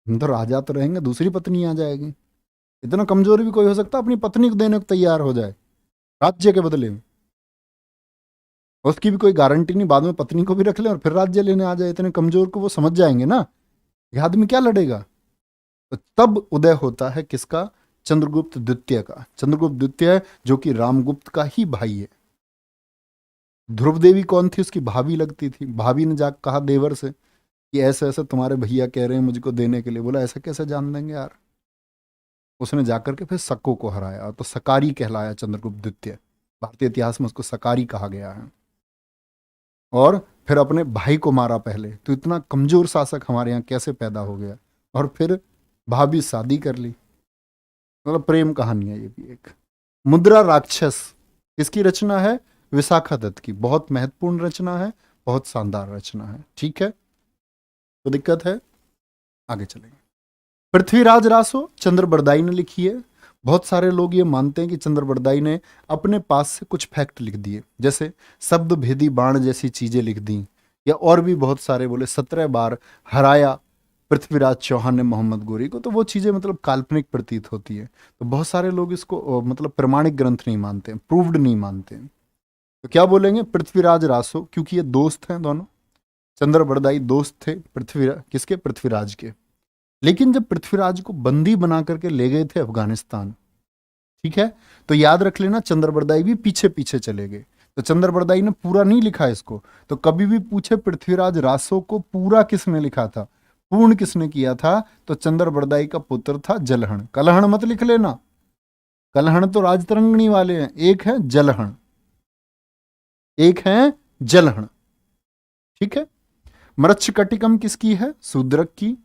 हम तो राजा तो रहेंगे, दूसरी पत्नी आ जाएगी। इतना कमजोर भी कोई हो सकता अपनी पत्नी को देने को तैयार हो जाए राज्य के बदले में? उसकी भी कोई गारंटी नहीं, बाद में पत्नी को भी रख ले और फिर राज्य लेने आ जाए। इतने कमजोर को वो समझ जाएंगे ना, ये आदमी क्या लड़ेगा। तो तब उदय होता है किसका? चंद्रगुप्त द्वितीय का। चंद्रगुप्त द्वितीय जो कि रामगुप्त का ही भाई है। ध्रुव देवी कौन थी? उसकी भाभी लगती थी। भाभी ने जाकर कहा देवर से कि ऐसे ऐसे तुम्हारे भैया कह रहे हैं मुझको देने के लिए। बोला ऐसा कैसे जान देंगे यार। उसने जाकर के फिर शकों को हराया, तो सकारी कहलाया चंद्रगुप्त द्वितीय। भारतीय इतिहास में उसको सकारी कहा गया है। और फिर अपने भाई को मारा पहले। तो इतना कमजोर शासक हमारे यहाँ कैसे पैदा हो गया? और फिर भाभी शादी कर ली। मतलब प्रेम कहानी है ये भी एक। मुद्रा राक्षस किसकी रचना है? विशाखा दत्त की। बहुत महत्वपूर्ण रचना है, बहुत शानदार रचना है। ठीक है, तो दिक्कत है, आगे चलेंगे। पृथ्वीराज रासो चंद्र बरदाई ने लिखी है। बहुत सारे लोग ये मानते हैं कि चंद्र बरदाई ने अपने पास से कुछ फैक्ट लिख दिए, जैसे शब्द भेदी बाण जैसी चीजें लिख दी, या और भी बहुत सारे, बोले 17 बार हराया पृथ्वीराज चौहान ने मोहम्मद गोरी को, तो वो चीजें मतलब काल्पनिक प्रतीत होती है। तो बहुत सारे लोग इसको मतलब प्रमाणिक ग्रंथ नहीं मानते, प्रूव्ड नहीं मानते। तो क्या बोलेंगे, पृथ्वीराज रासो, क्योंकि ये दोस्त हैं दोनों, चंद्र बरदाई दोस्त थे पृथ्वीराज किसके, पृथ्वीराज के। लेकिन जब पृथ्वीराज को बंदी बना करके ले गए थे अफगानिस्तान, ठीक है, तो याद रख लेना चंद्र बरदाई भी पीछे पीछे चले गए। तो चंद्र बरदाई ने पूरा नहीं लिखा इसको। तो कभी भी पूछे पृथ्वीराज रासो को पूरा किसने लिखा था, पूर्ण किसने किया था, तो चंद्र बरदाई का पुत्र था जलहण। कलहण मत लिख लेना, कलहण तो राजतरंगिणी वाले हैं, एक है जलहण, एक है जलहण, ठीक है। मृच्छकटिकम किसकी है, शूद्रक की।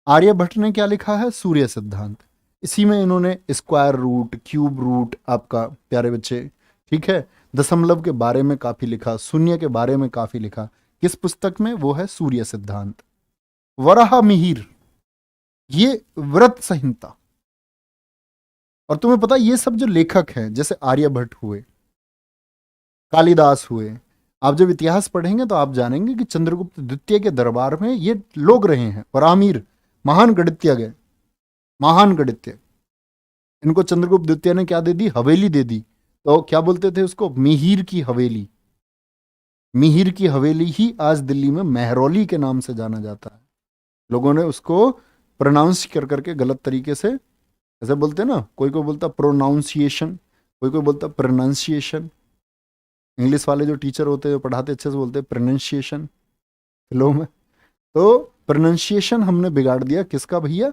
आर्यभट्ट ने क्या लिखा है, सूर्य सिद्धांत। इसी में इन्होंने स्क्वायर रूट, क्यूब रूट, आपका प्यारे बच्चे, ठीक है, दशमलव के बारे में काफी लिखा, शून्य के बारे में काफी लिखा। किस पुस्तक में, वो है सूर्य सिद्धांत। वराह मिहिर, ये व्रत संहिता। और तुम्हें पता ये सब जो लेखक हैं, जैसे आर्यभट्ट हुए, कालिदास हुए, आप जब इतिहास पढ़ेंगे तो आप जानेंगे कि चंद्रगुप्त द्वितीय के दरबार में ये लोग रहे हैं। वराहमिहिर महान गणितज्ञ, महान गणितज्ञ, इनको चंद्रगुप्त द्वितीय ने क्या दे दी, हवेली दे दी। तो क्या बोलते थे उसको, मिहिर की हवेली। मिहिर की हवेली ही आज दिल्ली में मेहरौली के नाम से जाना जाता है। लोगों ने उसको प्रोनाउंस कर करके गलत तरीके से, ऐसे बोलते हैं ना, कोई कोई बोलता प्रोनाउंसिएशन, कोई कोई बोलता प्रोनाउंसिएशन। इंग्लिश वाले जो टीचर होते हैं, पढ़ाते अच्छे से, बोलते हैं प्रोनाउंसिएशन लो में। तो प्रोनाउंसिएशन हमने बिगाड़ दिया किसका भैया,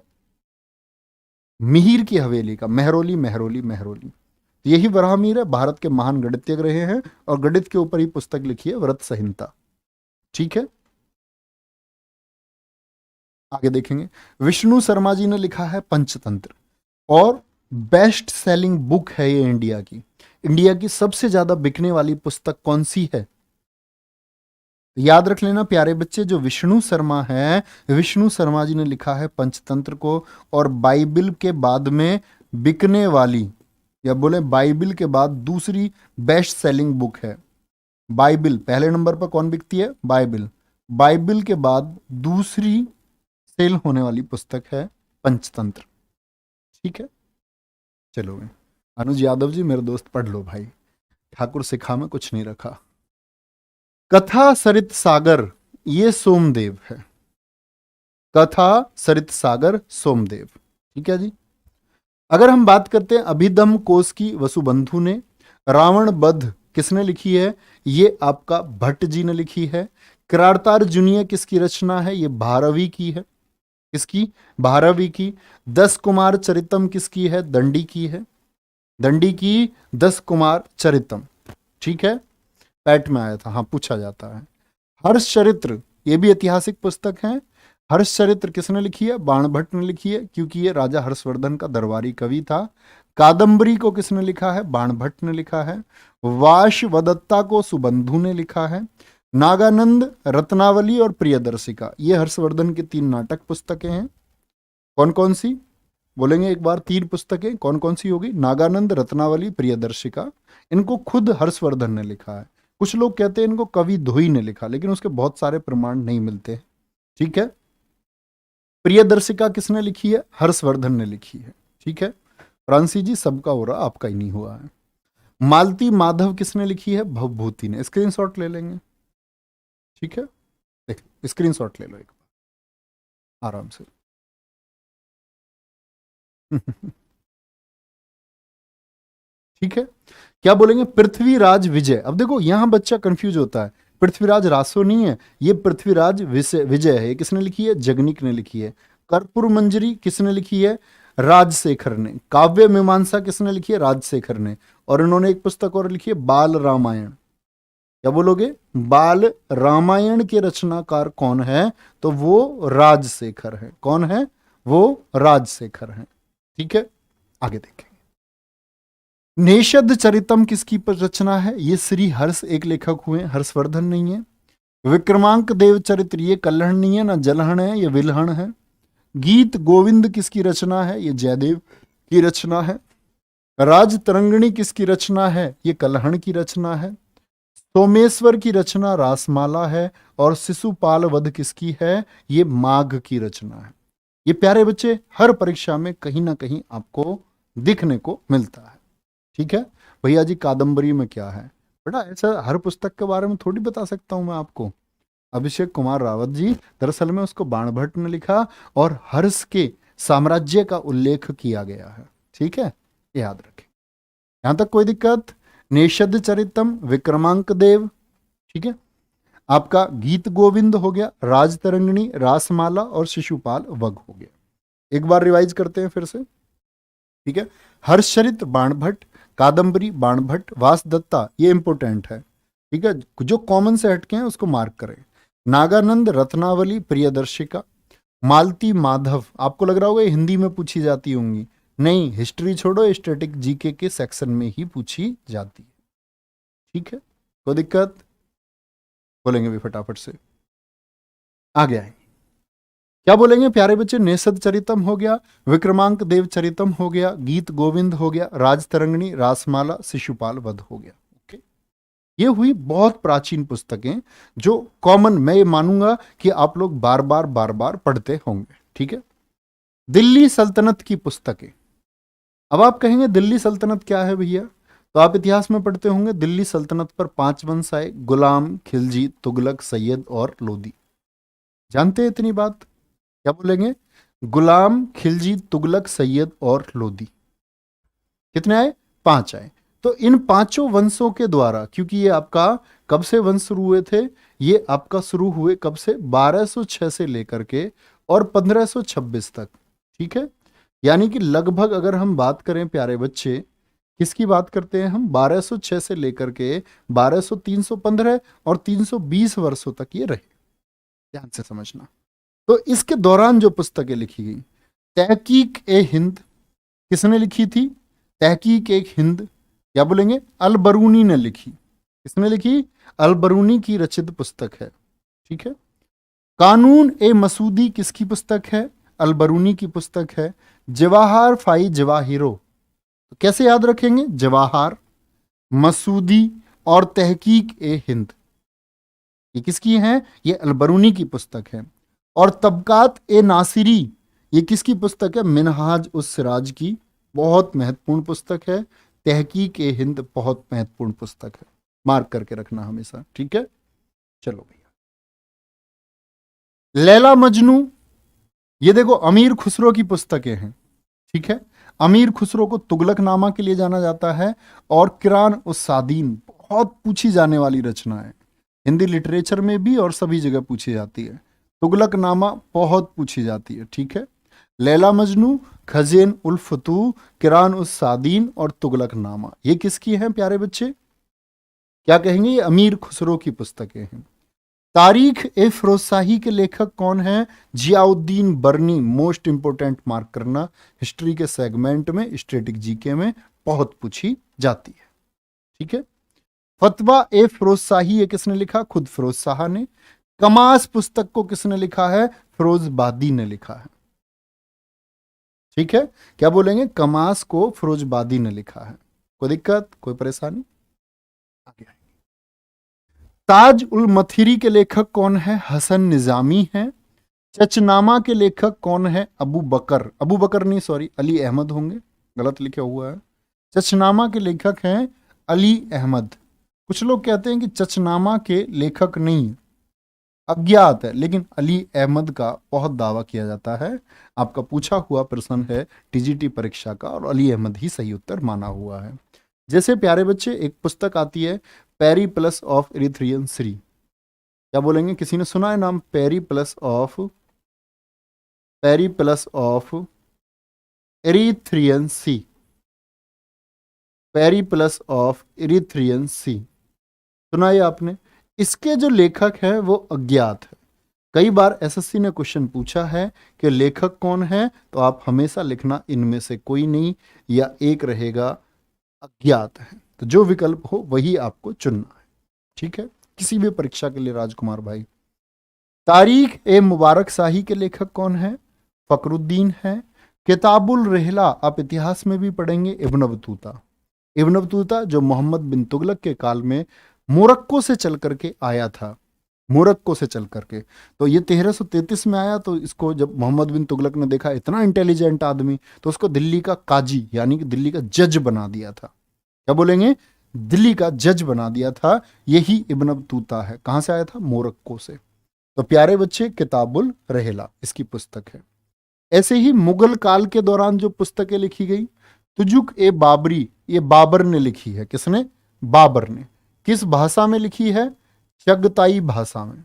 मिहिर की हवेली का, मेहरौली मेहरौली मेहरौली। तो यही वराहमिहिर है, भारत के महान गणितज्ञ रहे हैं, और गणित के ऊपर ही पुस्तक लिखी है, व्रत संहिता, ठीक है। आगे देखेंगे, विष्णु शर्मा जी ने लिखा है पंचतंत्र, और बेस्ट सेलिंग बुक है ये इंडिया की। इंडिया की सबसे ज्यादा बिकने वाली पुस्तक कौन सी है, याद रख लेना प्यारे बच्चे, जो विष्णु शर्मा है, विष्णु शर्मा जी ने लिखा है पंचतंत्र को, और बाइबिल के बाद में बिकने वाली, या बोले बाइबिल के बाद दूसरी बेस्ट सेलिंग बुक है। बाइबिल पहले नंबर पर कौन बिकती है, बाइबिल, बाइबिल के बाद दूसरी सेल होने वाली पुस्तक है पंचतंत्र, ठीक है। चलो अनुज यादव जी मेरे दोस्त, पढ़ लो भाई, ठाकुर सिखा में कुछ नहीं रखा। कथा सरित सागर, ये सोमदेव है, कथा सरित सागर सोमदेव, ठीक है जी। अगर हम बात करते हैं अभिधम कोश की, वसुबंधु ने। रावण बध किसने लिखी है, ये आपका भट्ट जी ने लिखी है। किरातार्जुनीय किसकी रचना है, ये भारवी की है, किसकी, भारवी की। 10 कुमार चरितम किसकी है, दंडी की है, दंडी की 10 कुमार चरितम, ठीक है, पैट में आया था, हाँ पूछा जाता है। हर्ष चरित्र, ये भी ऐतिहासिक पुस्तक है। हर्ष चरित्र किसने लिखी है, बाणभट्ट ने लिखी है, क्योंकि ये राजा हर्षवर्धन का दरबारी कवि था। कादंबरी को किसने लिखा है, बाणभट्ट ने लिखा है। वाशवदत्ता को सुबंधु ने लिखा है। नागानंद, रत्नावली और प्रियदर्शिका, ये हर्षवर्धन की 3 नाटक पुस्तकें हैं। कौन कौन सी, बोलेंगे एक बार, 3 पुस्तकें कौन कौन सी होगी, नागानंद, रत्नावली, प्रियदर्शिका। इनको खुद हर्षवर्धन ने लिखा है। कुछ लोग कहते हैं इनको कवि धोई ने लिखा, लेकिन उसके बहुत सारे प्रमाण नहीं मिलते, ठीक है। प्रियदर्शिका किसने लिखी है, हर्षवर्धन ने लिखी है, ठीक है। फ्रांसी जी सबका हो रहा, आपका ही नहीं हुआ है। मालती माधव किसने लिखी है, भवभूति ने। स्क्रीनशॉट ले लेंगे, ठीक है, देख स्क्रीनशॉट ले लो एक बार आराम से। ठीक है, क्या बोलेंगे, पृथ्वीराज विजय। अब देखो यहां बच्चा कंफ्यूज होता है, पृथ्वीराज रासो नहीं है, ये पृथ्वीराज विजय है। किसने लिखी है, जगनिक ने लिखी है। कर्पूर मंजरी किसने लिखी है, राजशेखर ने। काव्य मीमांसा किसने लिखी है, राजशेखर ने। और इन्होंने एक पुस्तक और लिखी है, बाल रामायण। क्या बोलोगे, बाल रामायण के रचनाकार कौन है, तो वो राजशेखर है। कौन है, वो राजशेखर है, ठीक है। आगे देखें, नेषद चरितम किसकी रचना है, ये श्री हर्ष एक लेखक हुए, हर्षवर्धन नहीं है। विक्रमांक देव चरित्र, ये कल्हण नहीं है ना, जलहण है, ये विलहण है। गीत गोविंद किसकी रचना है, ये जयदेव की रचना है। राजतरंगिणी किसकी रचना है? ये कलहण की रचना है। सोमेश्वर की रचना रासमाला है। और शिशुपाल वध किसकी है? ये माघ की रचना है। ये प्यारे बच्चे हर परीक्षा में कहीं ना कहीं आपको दिखने को मिलता है। ठीक है भैया जी, कादम्बरी में क्या है? बेटा ऐसा हर पुस्तक के बारे में थोड़ी बता सकता हूं मैं आपको। अभिषेक कुमार रावत जी, दरअसल में उसको बाणभट्ट ने लिखा और हर्ष के साम्राज्य का उल्लेख किया गया है। ठीक है, याद रखें। यहां तक कोई दिक्कत? नेषद चरितम, विक्रमांक देव, ठीक है। आपका गीत गोविंद हो गया, राजतरंगिणी, रासमाला और शिशुपाल वग हो गया। एक बार रिवाइज करते हैं फिर से, ठीक है। हर्षचरित बाणभट्ट, कादंबरी बाणभट्ट, वासदत्ता ये इंपोर्टेंट है, ठीक है। जो कॉमन से हटके हैं उसको मार्क करें। नागानंद, रत्नावली, प्रियदर्शिका, मालती माधव, आपको लग रहा होगा ये हिंदी में पूछी जाती होंगी, नहीं, हिस्ट्री छोड़ो, स्टैटिक जीके के सेक्शन में ही पूछी जाती है। ठीक है, कोई दिक्कत? बोलेंगे भी फटाफट से, आगे आए। क्या बोलेंगे प्यारे बच्चे? नेषद चरितम हो गया, विक्रमांक देव चरितम हो गया, गीत गोविंद हो गया, राजतरंगिणी, रासमाला, शिशुपाल वध हो गया। ओके, ये हुई बहुत प्राचीन पुस्तकें जो कॉमन, मैं ये मानूंगा कि आप लोग बार बार पढ़ते होंगे। ठीक है, दिल्ली सल्तनत की पुस्तकें। अब आप कहेंगे दिल्ली सल्तनत क्या है भैया? तो आप इतिहास में पढ़ते होंगे, दिल्ली सल्तनत पर 5 वंश आए, गुलाम, खिलजी, तुगलक, सैयद और लोदी। जानते हैं इतनी बात? क्या बोलेंगे? गुलाम, खिलजी, तुगलक, सैयद और लोदी। कितने आए? 5 आए। तो इन 5 वंशों के द्वारा, क्योंकि ये आपका कब से वंश शुरू हुए थे? ये आपका शुरू हुए कब से? 1206 से लेकर के और 1526 तक। ठीक है, यानी कि लगभग अगर हम बात करें प्यारे बच्चे, किसकी बात करते हैं हम? 1206 से लेकर के 1200, 315 और 320 वर्षों तक ये रहे। ध्यान से समझना। तो इसके दौरान जो पुस्तकें लिखी गई, तहकीक ए हिंद किसने लिखी थी? तहकीक ए हिंद, क्या बोलेंगे? अल-बरूनी ने लिखी। किसने लिखी? अल-बरूनी की रचित पुस्तक है। ठीक है, कानून ए मसूदी किसकी पुस्तक है? अल-बरूनी की पुस्तक है। जवाहर फाई जवाहिरो, तो कैसे याद रखेंगे? जवाहर, मसूदी और तहकीक ए हिंद, ये किसकी है? ये अल-बरूनी की पुस्तक है। और तबकात ए नासिरी, ये किसकी पुस्तक है? मिनहाज उस सिराज की, बहुत महत्वपूर्ण पुस्तक है। तहकीक ए हिंद बहुत महत्वपूर्ण पुस्तक है, मार्क करके रखना हमेशा। ठीक है, चलो भैया। लैला मजनू, ये देखो अमीर खुसरो की पुस्तकें हैं। ठीक है, अमीर खुसरो को तुगलकनामा के लिए जाना जाता है। और किरान उस सादीन, बहुत पूछी जाने वाली रचना है, हिंदी लिटरेचर में भी और सभी जगह पूछी जाती है। तुगलकनामा बहुत पूछी जाती है। ठीक है, लैला मजनू, खजेन उल फतू, किरान उस सादीन और तुगलकनामा, ये किसकी हैं प्यारे बच्चे? क्या कहेंगे? ये अमीर खुसरो की पुस्तकें हैं। तारीख ए फिरोजशाही के लेखक कौन है? जियाउद्दीन बर्नी, मोस्ट इंपोर्टेंट, मार्क करना, हिस्ट्री के सेगमेंट में, स्टैटिक जीके में बहुत पूछी जाती है। ठीक है, फतवा ए फिरोजशाही ये किसने लिखा? खुद फिरोज शाह ने। कमास पुस्तक को किसने लिखा है? फिरोजबादी ने लिखा है। ठीक है, क्या बोलेंगे? कमास को फिरोजबादी ने लिखा है। कोई दिक्कत, कोई परेशानी? आगे आएंगे। ताज उल मथिरी के लेखक कौन है? हसन निजामी है। चचनामा के लेखक कौन है? अबू बकर, अबू बकर नहीं, सॉरी, अली अहमद होंगे, गलत लिखा हुआ है। चचनामा के लेखक हैं अली अहमद। कुछ लोग कहते हैं कि चचनामा के लेखक नहीं, अज्ञात है, लेकिन अली अहमद का बहुत दावा किया जाता है। आपका पूछा हुआ प्रश्न है टीजीटी परीक्षा का, और अली अहमद ही सही उत्तर माना हुआ है। जैसे प्यारे बच्चे एक पुस्तक आती है, Periplus of Erythraean Sea, क्या बोलेंगे? किसी ने सुना है नाम? Periplus of Erythraean Sea, Periplus of Erythraean Sea, सुना है आपने? इसके जो लेखक है वो अज्ञात है। कई बार एसएससी ने क्वेश्चन पूछा है कि लेखक कौन है, तो आप हमेशा लिखना इनमें से कोई नहीं, या एक रहेगा अज्ञात है। तो जो विकल्प हो वही आपको चुनना है। ठीक है, किसी भी परीक्षा के लिए राजकुमार भाई। तारीख ए मुबारक शाही के लेखक कौन है? फकरुद्दीन है। किताबुल रहला आप इतिहास में भी पढ़ेंगे, इब्न बतूता। इब्न बतूता जो मोहम्मद बिन तुगलक के काल में मोरक्को से चल करके आया था, मोरक्को से चल करके। तो ये 1333 में आया। तो इसको जब मोहम्मद बिन तुगलक ने देखा इतना इंटेलिजेंट आदमी, तो उसको दिल्ली का काजी यानी कि दिल्ली का जज बना दिया था। क्या बोलेंगे? दिल्ली का जज बना दिया था। यही इब्न बतूता है। कहां से आया था? मोरक्को से। तो प्यारे बच्चे, किताबुल रहला इसकी पुस्तक है। ऐसे ही मुगल काल के दौरान जो पुस्तकें लिखी गई, तुजुक ए बाबरी, ये बाबर ने लिखी है। किसने? बाबर ने। किस भाषा में लिखी है? चगताई भाषा में।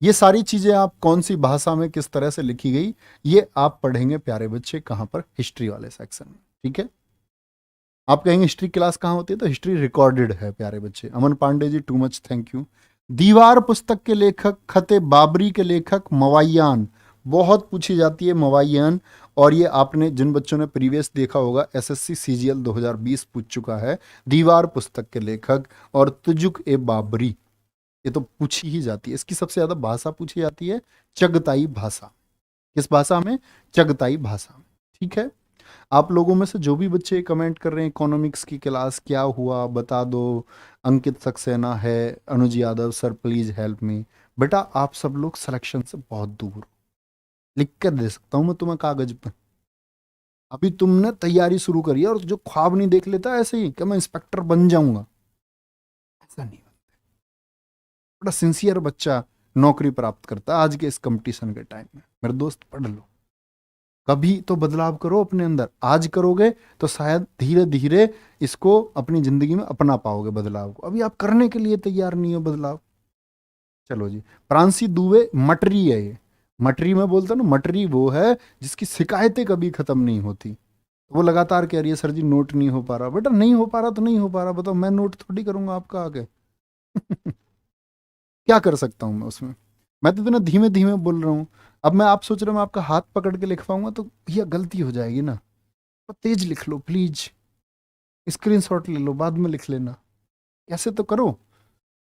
ये सारी चीजें आप कौन सी भाषा में किस तरह से लिखी गई, ये आप पढ़ेंगे प्यारे बच्चे कहां पर? हिस्ट्री वाले सेक्शन में। ठीक है। आप कहेंगे हिस्ट्री क्लास कहाँ होती है? तो हिस्ट्री रिकॉर्डेड है प्यारे बच्चे। अमन Pandey ji, too much thank you. दीवार पुस्तक के लेखक, खते बाबरी के लेखक मवायान, बहुत पूछी जाती है मवायान। और ये आपने जिन बच्चों ने प्रीवियस देखा होगा, एसएससी सीजीएल 2020 पूछ चुका है। दीवार पुस्तक के लेखक और तुजुक ए बाबरी, ये तो पूछी ही जाती है। इसकी सबसे ज्यादा भाषा पूछी जाती है चगताई भाषा। किस भाषा में? चगताई भाषा में। ठीक है। आप लोगों में से जो भी बच्चे कमेंट कर रहे हैं इकोनॉमिक्स की क्लास क्या हुआ बता दो, अंकित सक्सेना है, Anuj Yadav sir please help me. बेटा आप सब लोग सिलेक्शन से बहुत दूर हो। लिख कर दे सकता हूं मैं तुम्हें कागज पर। अभी तुमने तैयारी शुरू करी है और जो ख्वाब नहीं देख लेता ऐसे ही कि मैं इंस्पेक्टर बन जाऊंगा, ऐसा नहीं बनता। बड़ा सिंसियर बच्चा नौकरी प्राप्त करता है आज के इस कंपटीशन के टाइम में। मेरे दोस्त पढ़ लो, कभी तो बदलाव करो अपने अंदर। आज करोगे तो शायद धीरे धीरे इसको अपनी जिंदगी में अपना पाओगे बदलाव को। अभी आप करने के लिए तैयार नहीं हो बदलाव। चलो जी। प्रांसी दुबे मटरी है ये। मटरी में बोलता ना, मटरी वो है जिसकी शिकायतें कभी खत्म नहीं होती। वो लगातार कह रही है सर जी नोट नहीं हो पा रहा। बेटा नहीं हो पा रहा तो नहीं हो पा रहा, बताओ मैं नोट थोड़ी करूंगा आपका आगे। क्या कर सकता हूं मैं उसमें? मैं तो इतना धीमे धीमे बोल रहा हूं। अब मैं आप सोच रहे हो मैं आपका हाथ पकड़ के लिखवाऊंगा तो भैया गलती हो जाएगी ना। तो तेज लिख लो प्लीज, स्क्रीनशॉट ले लो, बाद में लिख लेना। कैसे तो करो।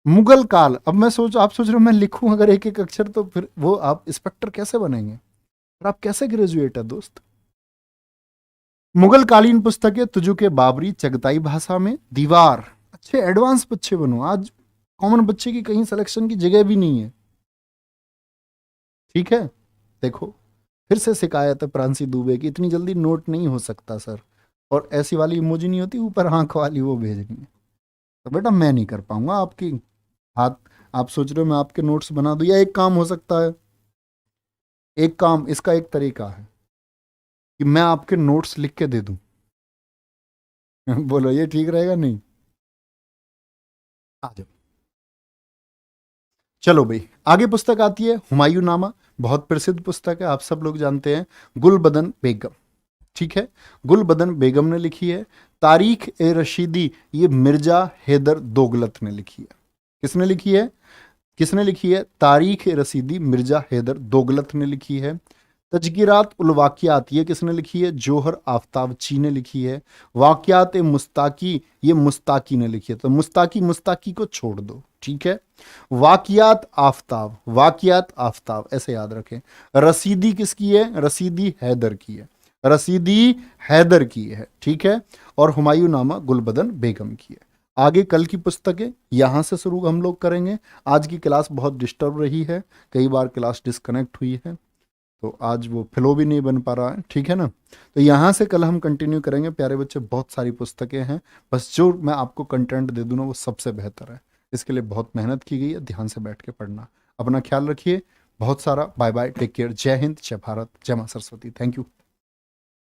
मुगल काल, अब मैं आप सोच रहे हो मैं लिखूं अगर एक एक अक्षर तो फिर वो आप इंस्पेक्टर कैसे बनेंगे? और आप कैसे ग्रेजुएट है दोस्त? मुगल कालीन पुस्तकें तुजुके बाबरी चगताई भाषा में। दीवार, अच्छे एडवांस बच्चे बनो। आज कॉमन बच्चे की कहीं सिलेक्शन की जगह भी नहीं है। ठीक है। देखो फिर से शिकायत है प्रांसी दुबे की, इतनी जल्दी नोट नहीं हो सकता सर। और ऐसी वाली इमोजी नहीं होती ऊपर आंख वाली, वो भेजनी है। तो बेटा मैं नहीं कर पाऊंगा आपकी हाथ। आप सोच रहे हो मैं आपके नोट्स बना दूं? या एक काम हो सकता है, एक काम, इसका एक तरीका है कि मैं आपके नोट्स लिख के दे दूं। बोलो ये ठीक रहेगा? नहीं? आ जाओ। चलो भाई, आगे पुस्तक आती है हुमायूं नामा। बहुत प्रसिद्ध पुस्तक है, आप सब लोग जानते हैं। गुलबदन बेगम। ठीक है। गुलबदन बेगम ने लिखी है। तारीख ए रशीदी, ये मिर्जा हैदर दोगलत ने लिखी है। किसने लिखी है? किसने लिखी है? तारीख ए रशीदी मिर्जा हैदर दोगलत ने लिखी है। तजगिरात उल वाकियात, ये किसने लिखी है? जोहर आफ्ताबची ने लिखी है। वाकियात ए मुस्ताकी, ये मुस्ताकी ने लिखी है। तो मुस्ताकी मुस्ताकी को छोड़ दो। ठीक है। वाकियात आफ्ताब, वाकियात आफ्ताब ऐसे याद रखें। रसीदी किसकी है? रसीदी हैदर की है। रसीदी हैदर की है। ठीक है। और हुमायूं नामा गुलबदन बेगम की है। आगे कल की पुस्तकें यहां से शुरू हम लोग करेंगे। आज की क्लास बहुत डिस्टर्ब रही है, कई बार क्लास डिस्कनेक्ट हुई है, तो आज वो फ्लो भी नहीं बन पा रहा है। ठीक है ना। तो यहाँ से कल हम कंटिन्यू करेंगे प्यारे बच्चे। बहुत सारी पुस्तकें हैं, बस जो मैं आपको कंटेंट दे दूँ ना वो सबसे बेहतर है। इसके लिए बहुत मेहनत की गई है, ध्यान से बैठ के पढ़ना। अपना ख्याल रखिए। बहुत सारा बाय बाय, टेक केयर, जय हिंद, जय भारत, जय मां सरस्वती। Thank you.